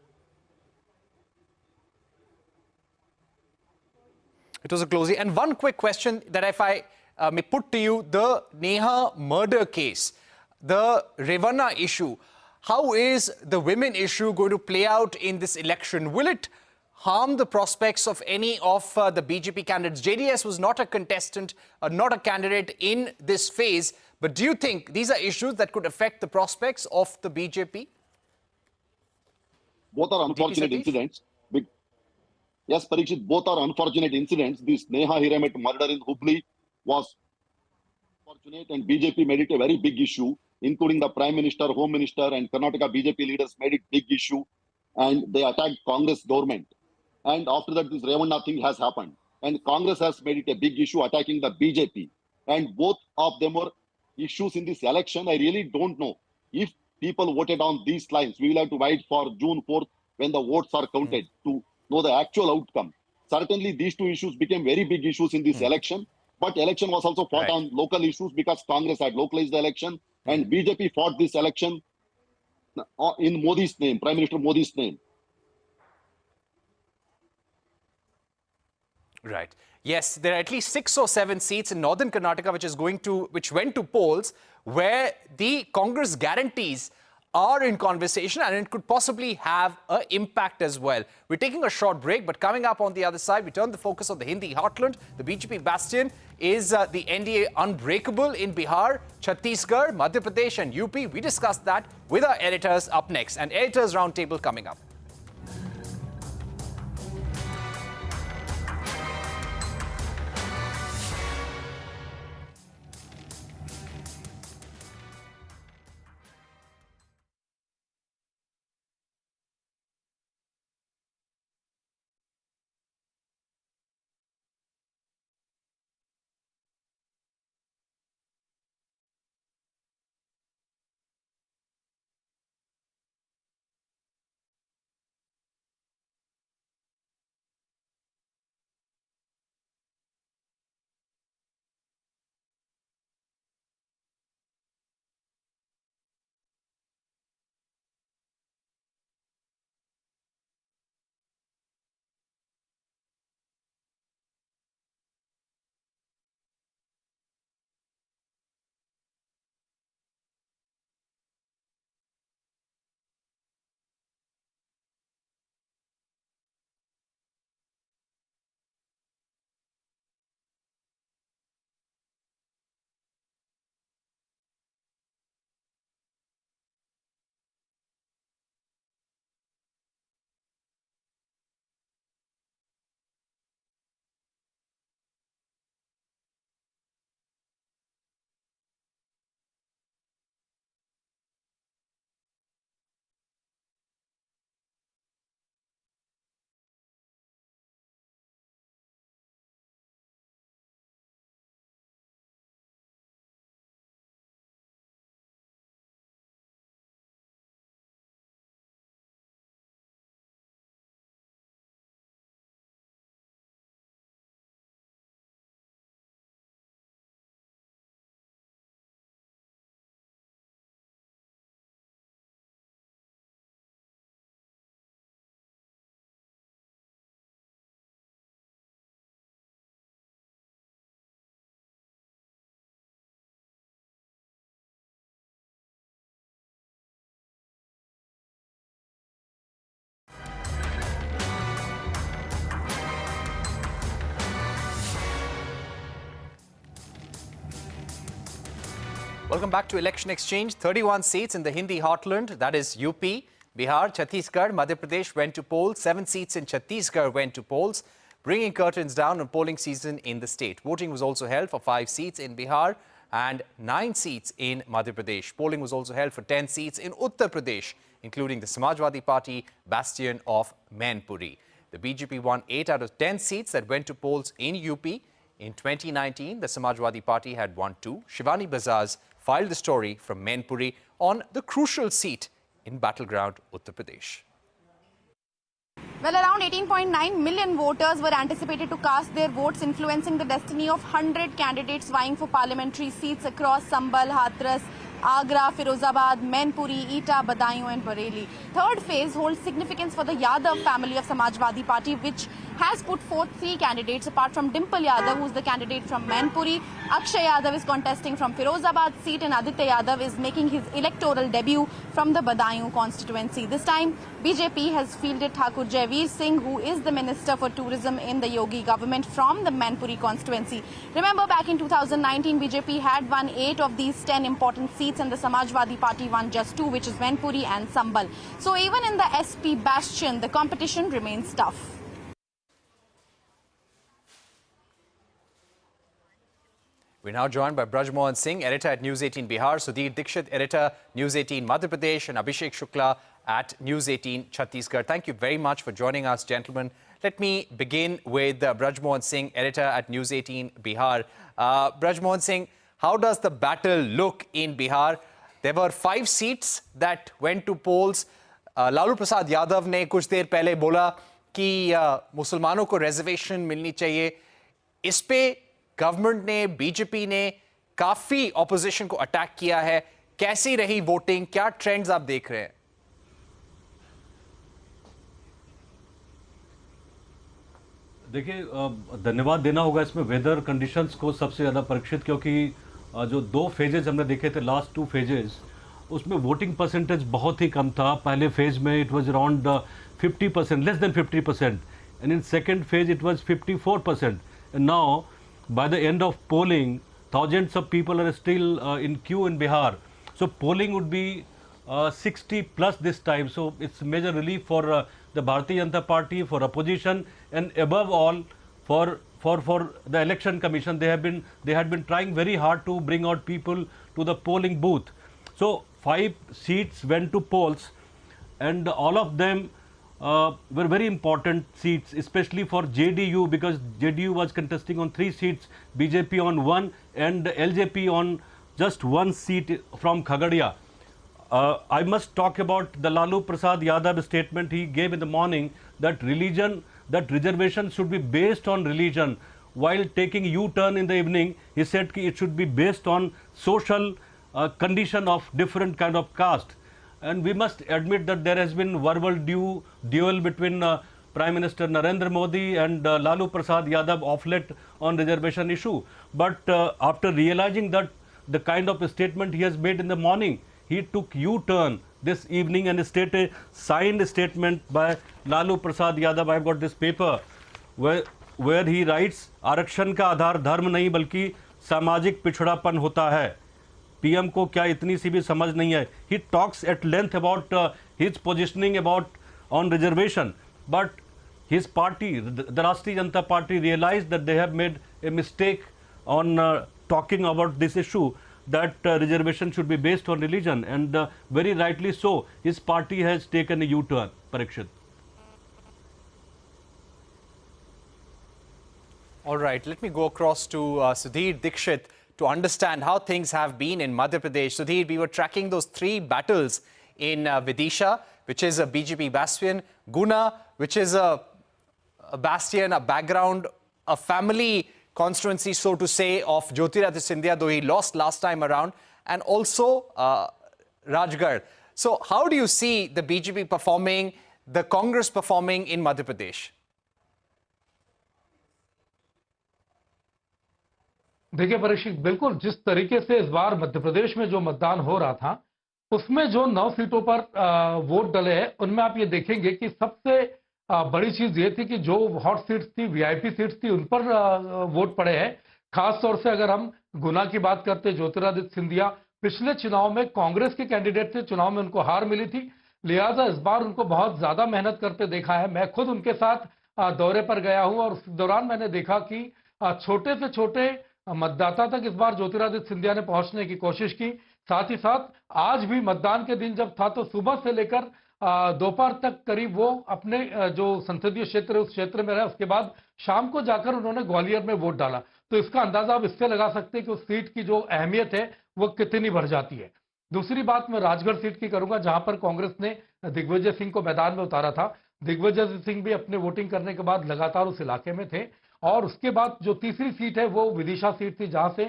[SPEAKER 2] It was a closely. And one quick question that if I may put to you, the Neha murder case, the Revanna issue, how is the women issue going to play out in this election? Will it harm the prospects of any of the BJP candidates? JDS was not a contestant, not a candidate in this phase. But do you think these are issues that could affect the prospects of the BJP?
[SPEAKER 10] Both are unfortunate incidents. Yes, Parikshit, both are unfortunate incidents. This Neha Hiramet murder in Hubli was unfortunate, and BJP made it a very big issue, including the Prime Minister, Home Minister, and Karnataka BJP leaders made it big issue, and they attacked Congress government. And after that, this Revanna thing has happened, and Congress has made it a big issue, attacking the BJP. And both of them were issues in this election. I really don't know if people voted on these lines. We will have to wait for June 4th when the votes are counted to know the actual outcome. Certainly, these two issues became very big issues in this election. But election was also fought on local issues, because Congress had localized the election, and BJP fought this election in Modi's name, Prime Minister Modi's name.
[SPEAKER 2] Right. Yes, there are at least 6 or 7 seats in northern Karnataka which went to polls where the Congress guarantees are in conversation, and it could possibly have an impact as well. We're taking a short break, but coming up on the other side, we turn the focus on the Hindi heartland. The BJP bastion. Is the NDA unbreakable in Bihar, Chhattisgarh, Madhya Pradesh and UP? We discussed that with our editors up next. An editors roundtable coming up. Welcome back to Election Exchange. 31 seats in the Hindi heartland, that is UP, Bihar, Chhattisgarh, Madhya Pradesh went to polls. 7 seats in Chhattisgarh went to polls, bringing curtains down on polling season in the state. Voting was also held for 5 seats in Bihar and 9 seats in Madhya Pradesh. Polling was also held for 10 seats in Uttar Pradesh, including the Samajwadi Party bastion of Mainpuri. The BJP won 8 out of 10 seats that went to polls in UP. In 2019, the Samajwadi Party had won 2. Shivani Bazaz filed the story from Mainpuri on the crucial seat in battleground Uttar Pradesh.
[SPEAKER 11] Well, around 18.9 million voters were anticipated to cast their votes, influencing the destiny of 100 candidates vying for parliamentary seats across Sambal, Hathras, Agra, Firozabad, Mainpuri, Etah, Badaयूं and Bareilly. Third phase holds significance for the Yadav family of Samajwadi Party, which has put forth 3 candidates apart from Dimple Yadav, who is the candidate from Mainpuri. Akshay Yadav is contesting from Firozabad seat and Aditya Yadav is making his electoral debut from the Badaयूं constituency. This time, BJP has fielded Thakur Jaiveer Singh, who is the Minister for Tourism in the Yogi government, from the Mainpuri constituency. Remember, back in 2019, BJP had won 8 of these 10 important seats and the Samajwadi Party won just 2, which is Mainpuri and Sambal. So even in the SP bastion, the competition remains tough.
[SPEAKER 2] We're now joined by Braj Mohan Singh, editor at News 18 Bihar, Sudhir Dikshit, editor, News 18 Madhya Pradesh, and Abhishek Shukla at News 18 Chhattisgarh. Thank you very much for joining us, gentlemen. Let me begin with Braj Mohan Singh, editor at News 18 Bihar. Braj Mohan Singh, how does the battle look in Bihar? There were 5 seats that went to polls. Lalu Prasad Yadav ने कुछ देर पहले बोला कि मुसलमानों को reservation मिलनी चाहिए. इस पे गवर्नमेंट ने, बीजेपी ने काफी ऑपोजिशन को अटैक किया है. कैसी रही वोटिंग? क्या ट्रेंड्स आप देख रहे हैं?
[SPEAKER 12] देखिए, धन्यवाद देना होगा इसमें वेदर कंडीशंस को सबसे ज़्यादा परीक्षित, क्योंकि जो 2 फेजेज हमने देखे थे, लास्ट 2 फेजेज, उसमें वोटिंग परसेंटेज बहुत ही कम था. पहले फेज में it was around 50%, less than 50%, and in second phase it was 54%. And now by the end of polling, thousands of people are still in queue in Bihar. So polling would be 60 plus this time. So it's major relief for the Bharatiya Janata Party, for opposition, and above all for the election commission. They had been trying very hard to bring out people to the polling booth. So 5 seats went to polls, and all of them were very important seats, especially for JDU, because JDU was contesting on 3 seats, BJP on 1, and LJP on just 1 seat from Khagadia. I must talk about the Lalu Prasad Yadav statement he gave in the morning, that reservation should be based on religion. While taking U-turn in the evening, he said that it should be based on social condition of different kind of caste. And we must admit that there has been verbal duel between Prime Minister Narendra Modi and Lalu Prasad Yadav of late on reservation issue. But after realizing that the kind of statement he has made in the morning, he took U-turn this evening and stated a signed statement by Lalu Prasad Yadav. I've got this paper where he writes, आरक्षण का आधार धर्म नहीं बल्कि सामाजिक पिछड़ापन होता है. PM को क्या इतनी सी भी समझ नहीं है? He talks at length about his positioning on reservation, but his party, the Rashtriya Janata Party, realized that they have made a mistake on talking about this issue, that reservation should be based on religion, and very rightly so, his party has taken a U-turn. Parikshit.
[SPEAKER 2] All right, let me go across to Sudhir Dikshit to understand how things have been in Madhya Pradesh. Sudhir, we were tracking those 3 battles in Vidisha, which is a BJP bastion, Guna, which is a bastion, a background, a family constituency, so to say, of Jyotiraditya Scindia, though he lost last time around, and also Rajgarh. So how do you see the BJP performing, the Congress performing in Madhya Pradesh?
[SPEAKER 13] देखिए परीक्षित, बिल्कुल जिस तरीके से इस बार मध्य प्रदेश में जो मतदान हो रहा था, उसमें जो 9 सीटों पर वोट डले हैं, उनमें आप ये देखेंगे कि सबसे बड़ी चीज ये थी कि जो हॉट सीट्स थी, वीआईपी सीट्स थी, उन पर वोट पड़े हैं. खास तौर से अगर हम गुना की बात करते, ज्योतिरादित्य सिंधिया पिछले चुनाव में कांग्रेस के कैंडिडेट थे, चुनाव में उनको हार मिली थी, लिहाजा इस बार उनको बहुत ज्यादा मेहनत करते देखा है. मैं खुद उनके साथ दौरे पर गया हूं और उस दौरान मैंने देखा कि छोटे से छोटे मतदाता तक इस बार ज्योतिरादित्य सिंधिया ने पहुंचने की कोशिश की. साथ ही साथ आज भी मतदान के दिन जब था, तो सुबह से लेकर दोपहर तक करीब वो अपने जो संसदीय क्षेत्र है उस क्षेत्र में रहे. उसके बाद शाम को जाकर उन्होंने ग्वालियर में वोट डाला. तो इसका अंदाजा आप इससे लगा सकते हैं कि उस सीट की जो अहमियत है वो कितनी बढ़ जाती है. दूसरी बात मैं राजगढ़ सीट की करूंगा, जहां पर कांग्रेस ने दिग्विजय सिंह को मैदान में उतारा था. दिग्विजय सिंह भी अपने वोटिंग करने के बाद लगातार उस इलाके में थे. और उसके बाद जो तीसरी सीट है वो विदिशा सीट थी, जहां से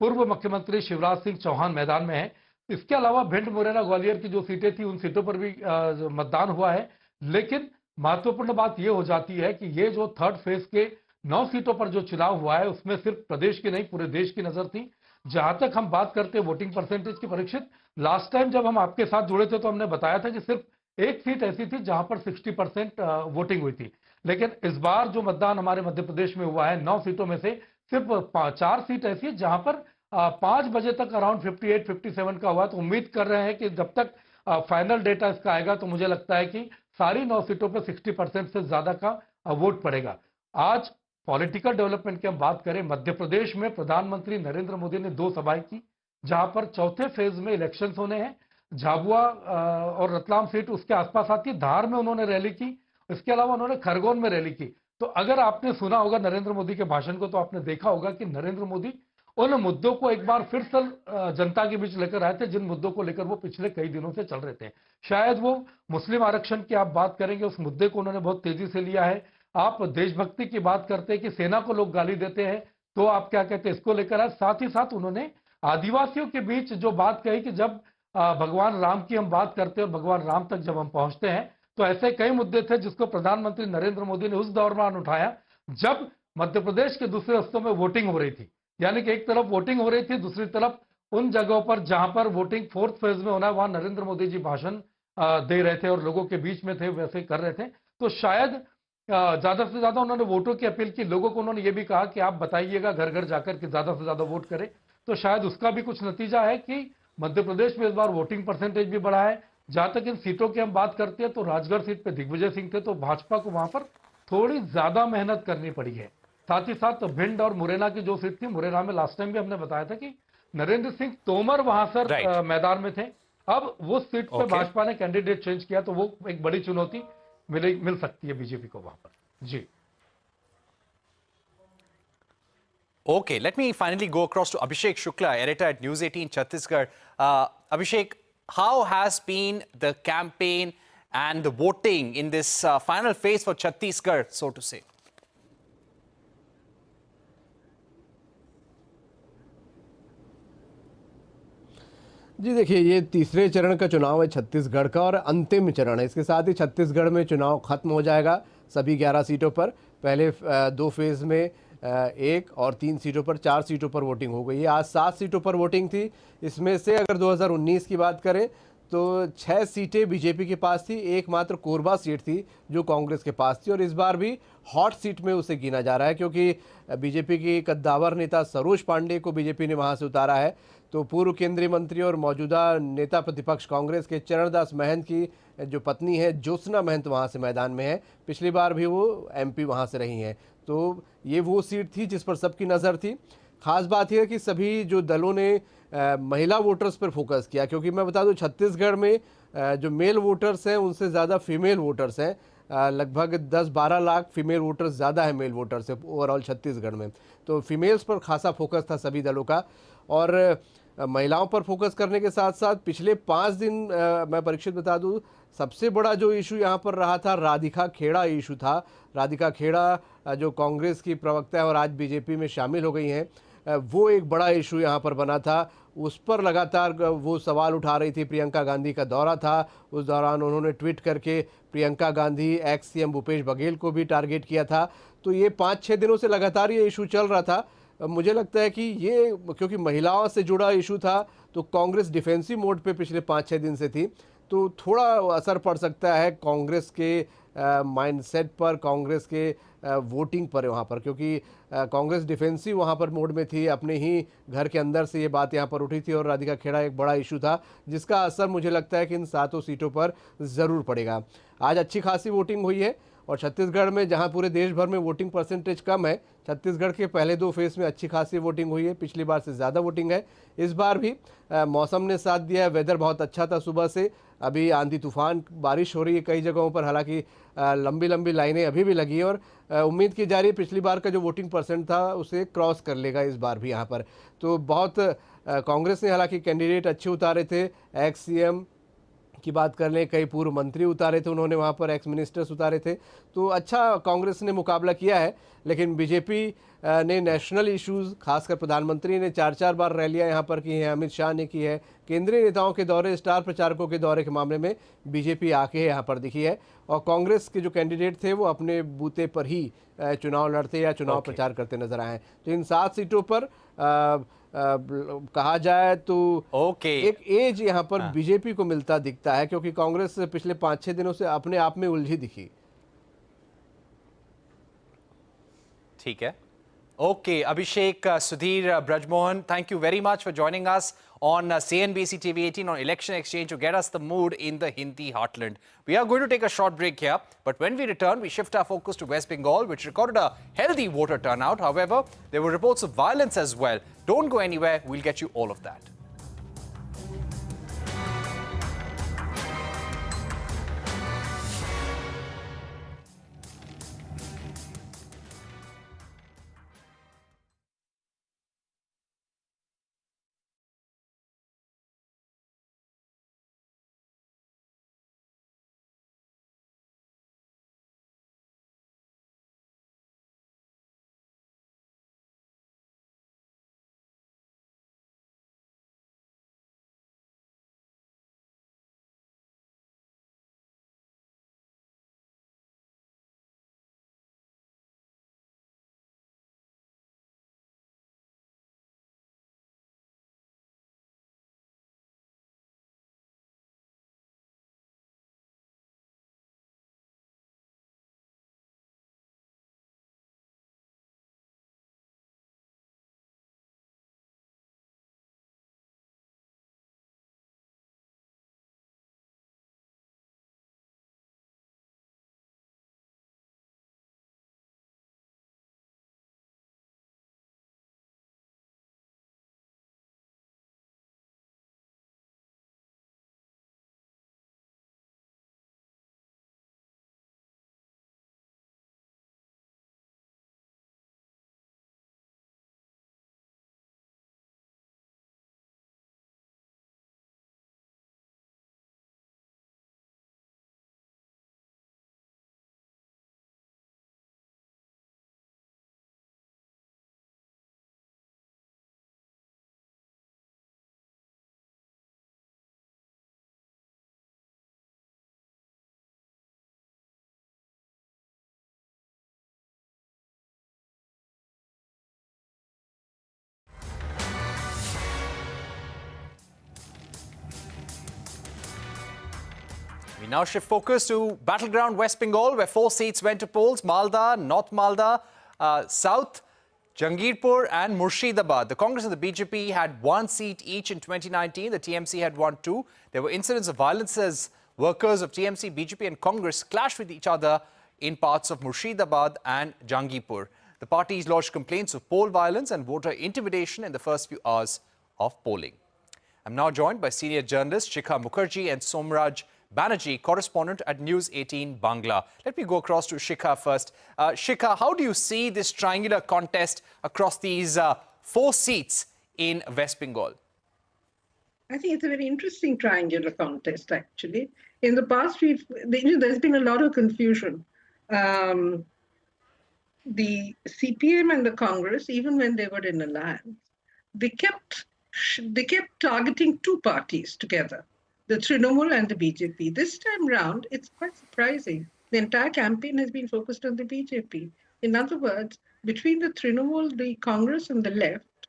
[SPEAKER 13] पूर्व मुख्यमंत्री शिवराज सिंह चौहान मैदान में है. इसके अलावा भिंड, मुरैना, ग्वालियर की जो सीटें थी, उन सीटों पर भी मतदान हुआ है. लेकिन महत्वपूर्ण बात यह हो जाती है कि ये जो थर्ड फेज के 9 सीटों पर जो चुनाव हुआ है, उसमें सिर्फ प्रदेश की नहीं पूरे देश की नजर थी. जहां तक हम बात करते हैं वोटिंग परसेंटेज की, परीक्षित, लास्ट टाइम जब हम आपके साथ जुड़े थे तो हमने बताया था कि सिर्फ एक सीट ऐसी थी जहां पर 60% वोटिंग हुई थी. लेकिन इस बार जो मतदान हमारे मध्य प्रदेश में हुआ है, 9 सीटों में से सिर्फ 4 सीट ऐसी है जहां पर 5 बजे तक अराउंड 58-57 का हुआ. तो उम्मीद कर रहे हैं कि जब तक फाइनल डेटा इसका आएगा तो मुझे लगता है कि सारी 9 सीटों पर 60% से ज्यादा का वोट पड़ेगा. आज पॉलिटिकल डेवलपमेंट की हम बात करें, मध्य प्रदेश में प्रधानमंत्री नरेंद्र मोदी ने 2 सभाएं की, जहां पर चौथे फेज में इलेक्शंस होने हैं. झाबुआ और रतलाम सीट उसके आसपास आती है. धार में उन्होंने रैली की. इसके अलावा उन्होंने खरगोन में रैली की. तो अगर आपने सुना होगा नरेंद्र मोदी के भाषण को, तो आपने देखा होगा कि नरेंद्र मोदी उन मुद्दों को एक बार फिर से जनता के बीच लेकर आए थे, जिन मुद्दों को लेकर वो पिछले कई दिनों से चल रहे थे. शायद वो मुस्लिम आरक्षण की आप बात करेंगे, उस मुद्दे को उन्होंने बहुत तेजी से लिया है. आप देशभक्ति की बात करते हैं कि सेना को लोग गाली देते हैं, तो आप क्या कहते हैं, इसको लेकर आए. साथ ही साथ उन्होंने आदिवासियों के बीच जो बात कही कि जब भगवान राम की हम बात करते हैं और भगवान राम तक जब हम पहुंचते हैं, तो ऐसे कई मुद्दे थे जिसको प्रधानमंत्री नरेंद्र मोदी ने उस दौरान उठाया जब मध्य प्रदेश के दूसरे हिस्सों में वोटिंग हो रही थी, यानी कि एक तरफ वोटिंग हो रही थी, दूसरी तरफ उन जगहों पर जहां पर वोटिंग फोर्थ फेज में होना है, वहां नरेंद्र मोदी जी भाषण दे रहे थे और लोगों के बीच में थे, वैसे कर रहे थे। तो शायद ज्यादा से ज्यादा उन्होंने वोटों की अपील की, लोगों को उन्होंने ये भी कहा कि आप बताइएगा घर घर जाकर कि ज्यादा से ज्यादा वोट करें। तो शायद उसका भी कुछ नतीजा है कि मध्य प्रदेश में इस बार वोटिंग परसेंटेज भी बढ़ा है। जहां तक इन सीटों की हम बात करते हैं तो राजगढ़ सीट पे दिग्विजय सिंह थे, तो भाजपा को वहां पर थोड़ी ज्यादा मेहनत करनी पड़ी है। साथ ही साथ भिंड और मुरैना की जो सीट थी, मुरैना में लास्ट टाइम भी हमने बताया था कि नरेंद्र सिंह तोमर वहां सर मैदान में थे। अब वो सीट पे भाजपा ने कैंडिडेट चेंज किया, तो वो एक बड़ी चुनौती मिल सकती है बीजेपी को वहां पर। जी
[SPEAKER 2] Okay, let me finally go across to Abhishek Shukla, editor at News 18 Chhattisgarh. Abhishek, how has been the campaign and the voting in this final phase for Chhattisgarh, so to say?
[SPEAKER 14] जी देखिए, ये तीसरे चरण का चुनाव है छत्तीसगढ़ का और अंतिम चरण है। इसके साथ ही छत्तीसगढ़ में चुनाव खत्म हो जाएगा सभी 11 सीटों पर। पहले 2 फेज़ में 1 और 3 सीटों पर 4 सीटों पर वोटिंग हो गई है। आज 7 सीटों पर वोटिंग थी। इसमें से अगर 2019 की बात करें तो 6 सीटें बीजेपी के पास थी, एकमात्र कोरबा सीट थी जो कांग्रेस के पास थी। और इस बार भी हॉट सीट में उसे गिना जा रहा है क्योंकि बीजेपी की कद्दावर नेता सरोज पांडे को बीजेपी ने वहां से उतारा है। तो पूर्व केंद्रीय मंत्री और मौजूदा नेता प्रतिपक्ष कांग्रेस के चरणदास महंत की जो पत्नी है ज्योत्सना महंत वहां से मैदान में है। पिछली बार भी वो एमपी वहां से रही हैं। तो ये वो सीट थी जिस पर सबकी नज़र थी। खास बात यह है कि सभी जो दलों ने महिला वोटर्स पर फोकस किया, क्योंकि मैं बता दूं छत्तीसगढ़ में जो मेल वोटर्स हैं उनसे ज़्यादा फीमेल वोटर्स हैं। लगभग 10-12 लाख फीमेल वोटर्स ज़्यादा है मेल वोटर्स से ओवरऑल छत्तीसगढ़ में। तो फीमेल्स पर खासा फोकस था सभी दलों का। और महिलाओं पर फोकस करने के साथ साथ पिछले 5 दिन मैं परीक्षित बता दूं, सबसे बड़ा जो इशू यहाँ पर रहा था राधिका खेड़ा इशू था। राधिका खेड़ा जो कांग्रेस की प्रवक्ता है और आज बीजेपी में शामिल हो गई हैं, वो एक बड़ा इशू यहाँ पर बना था। उस पर लगातार वो सवाल उठा रही थी। प्रियंका गांधी का दौरा था, उस दौरान उन्होंने ट्वीट करके प्रियंका गांधी, एक्स सीएम भूपेश बघेल को भी टारगेट किया था। तो ये 5-6 दिनों से लगातार ये इशू चल रहा था। मुझे लगता है कि ये क्योंकि महिलाओं से जुड़ा इशू था तो कांग्रेस डिफेंसिव मोड पे पिछले 5-6 दिन से थी, तो थोड़ा असर पड़ सकता है कांग्रेस के माइंडसेट पर, कांग्रेस के वोटिंग पर वहाँ पर, क्योंकि कांग्रेस डिफेंसिव वहाँ पर मोड में थी। अपने ही घर के अंदर से ये बात यहाँ पर उठी थी और राधिका खेड़ा एक बड़ा इशू था जिसका असर मुझे लगता है कि इन 7 सीटों पर ज़रूर पड़ेगा। आज अच्छी खासी वोटिंग हुई है और छत्तीसगढ़ में जहां पूरे देश भर में वोटिंग परसेंटेज कम है, छत्तीसगढ़ के पहले 2 फेज में अच्छी खासी वोटिंग हुई है। पिछली बार से ज़्यादा वोटिंग है। इस बार भी मौसम ने साथ दिया है, वेदर बहुत अच्छा था सुबह से। अभी आंधी तूफान बारिश हो रही है कई जगहों पर, हालांकि लंबी लंबी लाइनें अभी भी लगी हैं और उम्मीद की जा रही है पिछली बार का जो वोटिंग परसेंट था उसे क्रॉस कर लेगा इस बार भी यहाँ पर। तो बहुत कांग्रेस ने हालांकि कैंडिडेट अच्छे उतारे थे। एक्स सीएम की बात कर लें, कई पूर्व मंत्री उतारे थे उन्होंने वहाँ पर, एक्स मिनिस्टर्स उतारे थे। तो अच्छा कांग्रेस ने मुकाबला किया है। लेकिन बीजेपी ने नेशनल इश्यूज़, खासकर प्रधानमंत्री ने 4-4 बार रैलियां यहाँ पर की हैं, अमित शाह ने की है। केंद्रीय नेताओं के दौरे, स्टार प्रचारकों के दौरे के मामले में बीजेपी आके यहाँ पर दिखी है। और कांग्रेस के जो कैंडिडेट थे वो अपने बूते पर ही चुनाव लड़ते या चुनाव प्रचार करते नजर आए। तो इन 7 सीटों पर कहा जाए तो एक एज यहाँ पर बीजेपी को मिलता दिखता है, क्योंकि कांग्रेस पिछले 5-6 दिनों से अपने आप में उलझी दिखी।
[SPEAKER 2] ठीक है। Okay, Abhishek, Sudhir, Brajmohan, thank you very much for joining us on CNBC TV18 on Election Exchange to get us the mood in the Hindi heartland. We are going to take a short break here, but when we return, we shift our focus to West Bengal, which recorded a healthy voter turnout. However, there were reports of violence as well. Don't go anywhere. We'll get you all of that. We now shift focus to battleground West Bengal, where 4 seats went to polls: Malda, North Malda, South, Jangirpur and Murshidabad. The Congress and the BJP had 1 seat each in 2019. The TMC had won 2. There were incidents of violence as workers of TMC, BJP and Congress clashed with each other in parts of Murshidabad and Jangirpur. The parties lodged complaints of poll violence and voter intimidation in the first few hours of polling. I'm now joined by senior journalists Shikha Mukherjee and Somraj Banerjee, correspondent at News 18 Bangla. Let me go across to Shikha first. Shikha, how do you see this triangular contest across these 4 seats in West Bengal?
[SPEAKER 15] I think it's a very interesting triangular contest, actually. In the past, there's been a lot of confusion. The CPM and the Congress, even when they were in alliance, they kept targeting 2 parties together, the Trinamool and the BJP. This time round, it's quite surprising. The entire campaign has been focused on the BJP. In other words, between the Trinamool, the Congress and the left,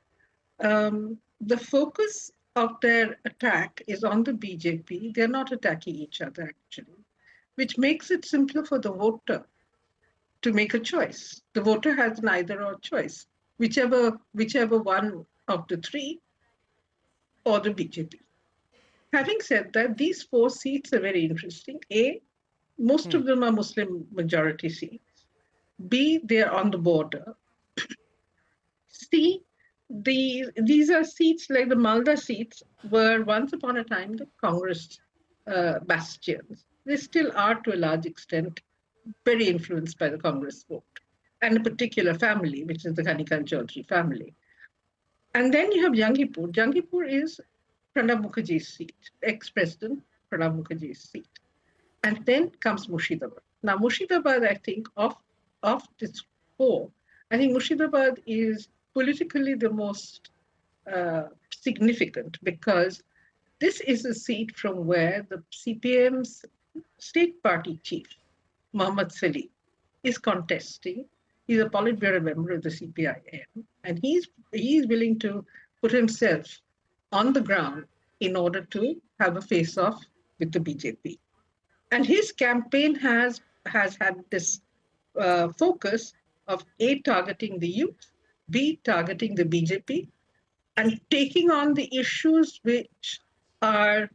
[SPEAKER 15] the focus of their attack is on the BJP. They're not attacking each other, actually, which makes it simpler for the voter to make a choice. The voter has an either-or choice, whichever one of the 3, or the BJP. Having said that, these 4 seats are very interesting. A, most of them are Muslim majority seats. B, they're on the border. C, these are seats like the Malda seats were once upon a time the Congress bastions. They still are, to a large extent, very influenced by the Congress vote and a particular family, which is the Kanikan Chaudhary family. And then you have Jangirpur. Jangirpur is Pranab Mukherjee's seat, ex-president Pranab Mukherjee's seat. And then comes Murshidabad. Now, Murshidabad, I think, of this 4, I think Murshidabad is politically the most significant, because this is a seat from where the CPM's state party chief, Mohammad Salim, is contesting. He's a Politburo member of the CPIM, and he's willing to put himself on the ground in order to have a face-off with the BJP. And his campaign has had this focus of A, targeting the youth, B, targeting the BJP, and taking on the issues which are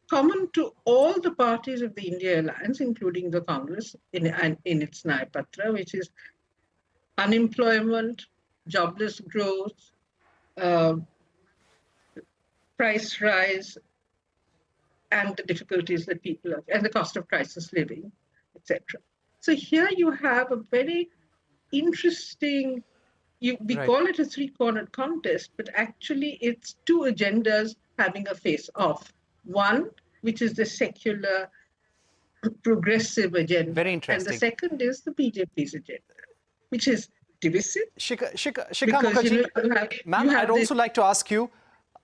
[SPEAKER 15] common to all the parties of the India Alliance, including the Congress in its Nyaya Patra, which is unemployment, jobless growth, price rise, and the difficulties that people have, and the cost of crisis living, etc. So here you have a very interesting, we call it a 3-cornered contest, but actually it's 2 agendas having a face-off. One, which is the secular, progressive agenda.
[SPEAKER 2] Very interesting.
[SPEAKER 15] And the second is the BJP's agenda, which is divisive.
[SPEAKER 2] Shikha Mukherjee, ma'am, I'd also like to ask you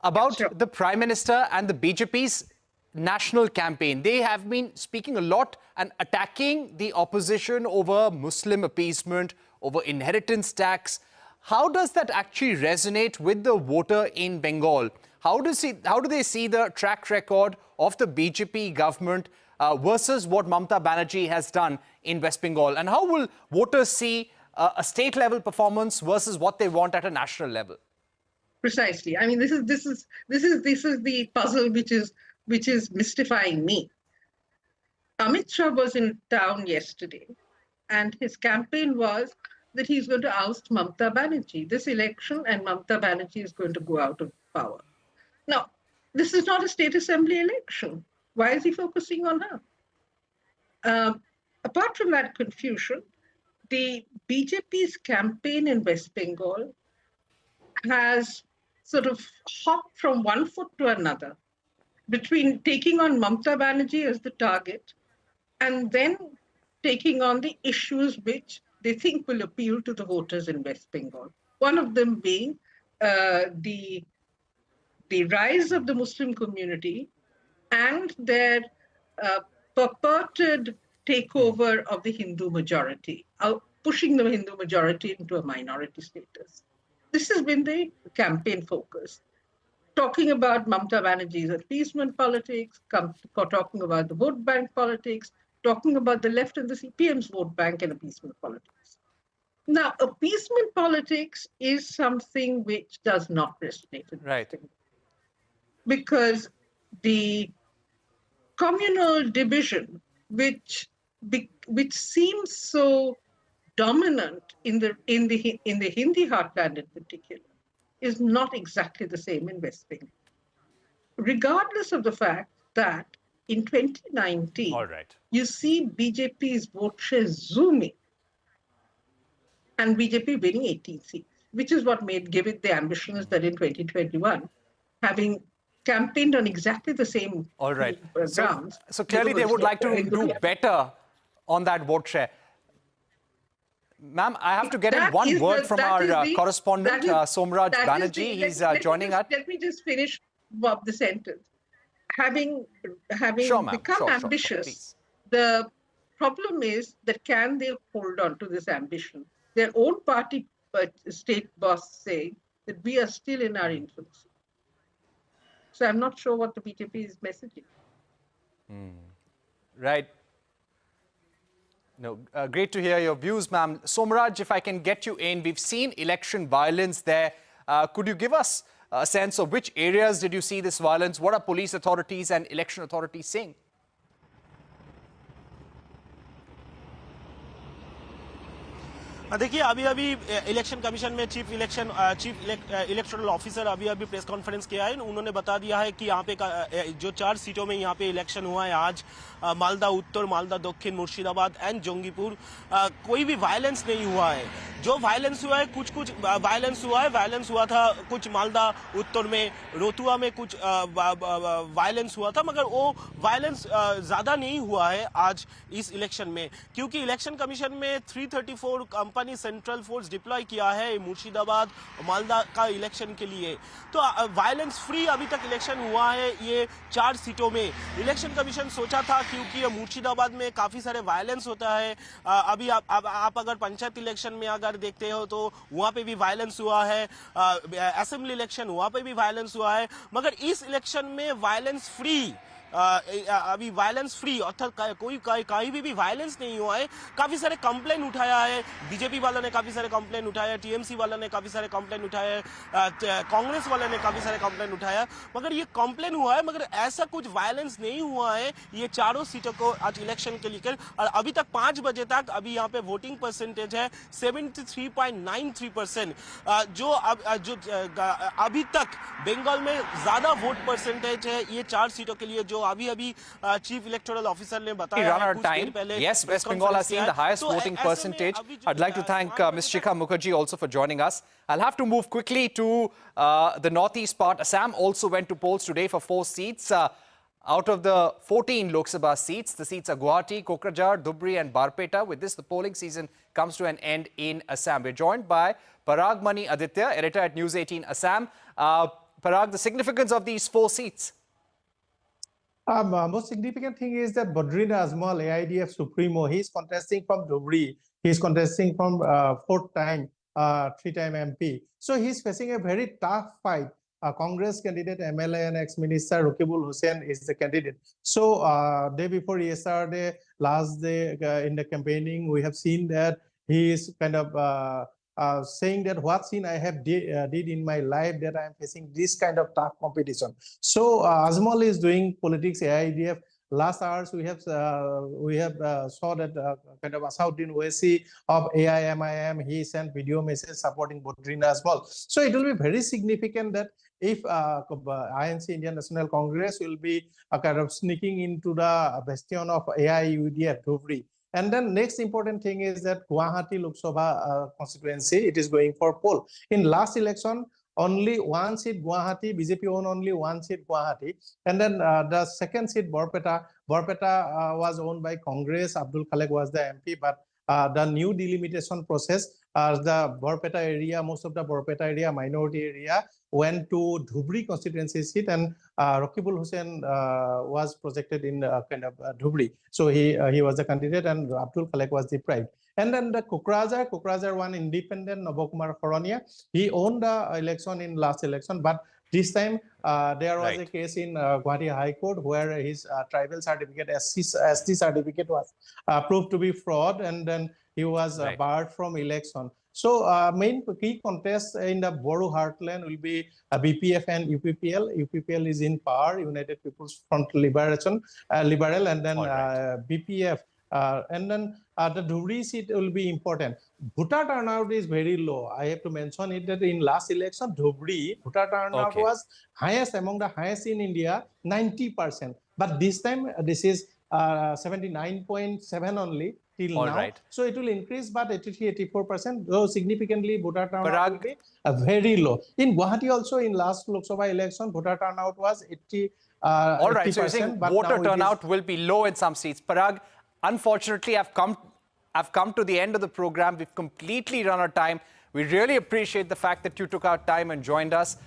[SPEAKER 2] about the Prime Minister and the BJP's national campaign. They have been speaking a lot and attacking the opposition over Muslim appeasement, over inheritance tax. How does that actually resonate with the voter in Bengal? How do they see the track record of the BJP government versus what Mamata Banerjee has done in West Bengal? And how will voters see a state-level performance versus what they want at a national level?
[SPEAKER 15] Precisely. I mean, this is the puzzle which is mystifying me. Amit Shah was in town yesterday, and his campaign was that he's going to oust Mamata Banerjee. This election, and Mamata Banerjee is going to go out of power. Now, this is not a state assembly election. Why is he focusing on her? Apart from that confusion, the BJP's campaign in West Bengal has sort of hopped from one foot to another between taking on Mamata Banerjee as the target and then taking on the issues which they think will appeal to the voters in West Bengal. One of them being the rise of the Muslim community and their purported takeover of the Hindu majority, pushing the Hindu majority into a minority status. This has been the campaign focus. talking about Mamata Banerjee's appeasement politics, talking about the vote bank politics, talking about the left and the CPM's vote bank and appeasement politics. Now, appeasement politics is something which does not resonate in
[SPEAKER 2] right.
[SPEAKER 15] because the communal division, which seems so dominant in the Hindi heartland in particular, is not exactly the same in West Bengal. Regardless of the fact that in 2019, you see BJP's vote share zooming and BJP winning 18 seats, which is what gave it the ambitions that in 2021, having campaigned on exactly the same grounds.
[SPEAKER 2] So clearly they would like to do better on that vote share. Ma'am, I have to get in one word from our correspondent, Somraj Banerjee. He's joining us.
[SPEAKER 15] Let me just finish the sentence. Having become ambitious, the problem is that can they hold on to this ambition? Their own party state boss saying that we are still in our infancy. So I'm not sure what the BJP is messaging.
[SPEAKER 2] Right. No, great to hear your views, ma'am. Somraj, if I can get you in, we've seen election violence there. Could you give us a sense of which areas did you see this violence? What are police authorities and election authorities saying?
[SPEAKER 16] देखिए अभी election commission में chief electoral officer अभी press conference किया है। उन्होंने बता दिया है कि यहाँ पे जो 4 सीटों में यहाँ पे इलेक्शन हुआ है आज, मालदा उत्तर, मालदा दक्षिण, मुर्शिदाबाद एंड जंगीपुर, कोई भी वायलेंस नहीं हुआ है। जो वायलेंस हुआ है कुछ वायलेंस हुआ था कुछ मालदा उत्तर में, रोतुआ में कुछ वायलेंस हुआ था, मगर वो वायलेंस ज्यादा नहीं हुआ है आज इस इलेक्शन में, क्योंकि इलेक्शन कमीशन में 334 कंपनी सेंट्रल फोर्स डिप्लॉय किया है मुर्शिदाबाद मालदा का इलेक्शन के लिए। तो वायलेंस फ्री अभी तक इलेक्शन हुआ है ये 4 सीटों में। इलेक्शन कमीशन सोचा था क्योंकि मुर्शिदाबाद में काफी सारे वायलेंस होता है, अभी आप अगर पंचायत इलेक्शन में अगर देखते हो तो वहां पे भी वायलेंस हुआ है, असेंबली इलेक्शन वहां पे भी वायलेंस हुआ है, मगर इस इलेक्शन में वायलेंस फ्री अभी वायलेंस फ्री अर्थात कोई कहीं भी वायलेंस नहीं हुआ है। काफी सारे कंप्लेन उठाया है, बीजेपी वालों ने काफी सारे कंप्लेन उठाया, टीएमसी वालों ने काफी सारे कंप्लेन उठाया, कांग्रेस वालों ने काफी सारे कंप्लेन उठाया, मगर ये कंप्लेन हुआ है, मगर ऐसा कुछ वायलेंस नहीं हुआ है ये चारों सीटों को आज इलेक्शन के लेकर। और अभी तक 5 बजे तक अभी यहाँ पे वोटिंग परसेंटेज है 73.93%, जो अभी तक बंगाल में ज्यादा वोट परसेंटेज है ये 4 सीटों के लिए, जो अभी चीफ इलेक्टोरल ऑफिसर ने बताया कुछ देर पहले।
[SPEAKER 2] Yes, West Bengal has seen the highest voting percentage. I'd like to thank Ms. Shikha Mukherjee also for joining us. I'll have to move quickly to the northeast part. Assam also went to polls today for 4 seats. Out of the 14 Lok Sabha seats, the seats are Guwahati, Kokrajhar, Dhubri and Barpeta. With this, the polling season comes to an end in Assam. We're joined by Parag Mani Aditya, editor at News 18 Assam. Parag, the significance of these 4 seats?
[SPEAKER 17] Most significant thing is that Badrina Azmal, AIDF Supremo, he is contesting from Dhubri. He is contesting from 4th time, 3-time MP. So he is facing a very tough fight. Congress candidate, MLA and ex-minister Rakibul Hussain is the candidate. So day before yesterday, last day in the campaigning, we have seen that he is kind of saying that what sin I have did in my life that I am facing this kind of tough competition. So Azmal is doing politics, AIDF. Last hours we have saw that kind of Asauddin Owaisi of AIMIM, he sent video message supporting Badrina Azmal. So it will be very significant that if INC, Indian National Congress, will be kind of sneaking into the bastion of AIUDF Dhubri. And then next important thing is that Guwahati Lok Sabha constituency, it is going for poll. In last election, only 1 seat Guwahati, BJP won only 1 seat Guwahati. And then the second seat Barpeta was owned by Congress, Abdul Khalek was the MP, but the new delimitation process, the Barpeta area, most of the Barpeta area, minority area, went to Dhubri constituency seat, and Rakibul Hussain was projected in kind of Dhubri. So he was the candidate and Abdul Khalek was deprived. And then the Kokrajhar won independent Navakumar Khoronia. He won the election in last election, but This time, there was a case in Guwahati High Court where his tribal certificate, ST certificate was proved to be fraud, and then he was barred from election. So main key contests in the Bodo heartland will be BPF and UPPL. UPPL is in power, United People's Front Liberal, and then BPF. And then the Dhuri seat will be important. Voter turnout is very low. I have to mention it that in last election, Dhuri voter turnout was highest among the highest in India, 90%. But this time, this is 79.7 only till now. So it will increase, but 83-84%, though significantly voter turnout will be very low. In Guwahati also, in last Lok Sabha election, voter turnout was 80%.
[SPEAKER 2] All right, so you're saying voter turnout will be low in some seats. Parag, unfortunately, I've come to the end of the program. We've completely run out of time. We really appreciate the fact that you took our time and joined us.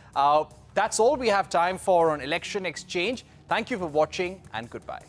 [SPEAKER 2] That's all we have time for on Election Exchange. Thank you for watching, and goodbye.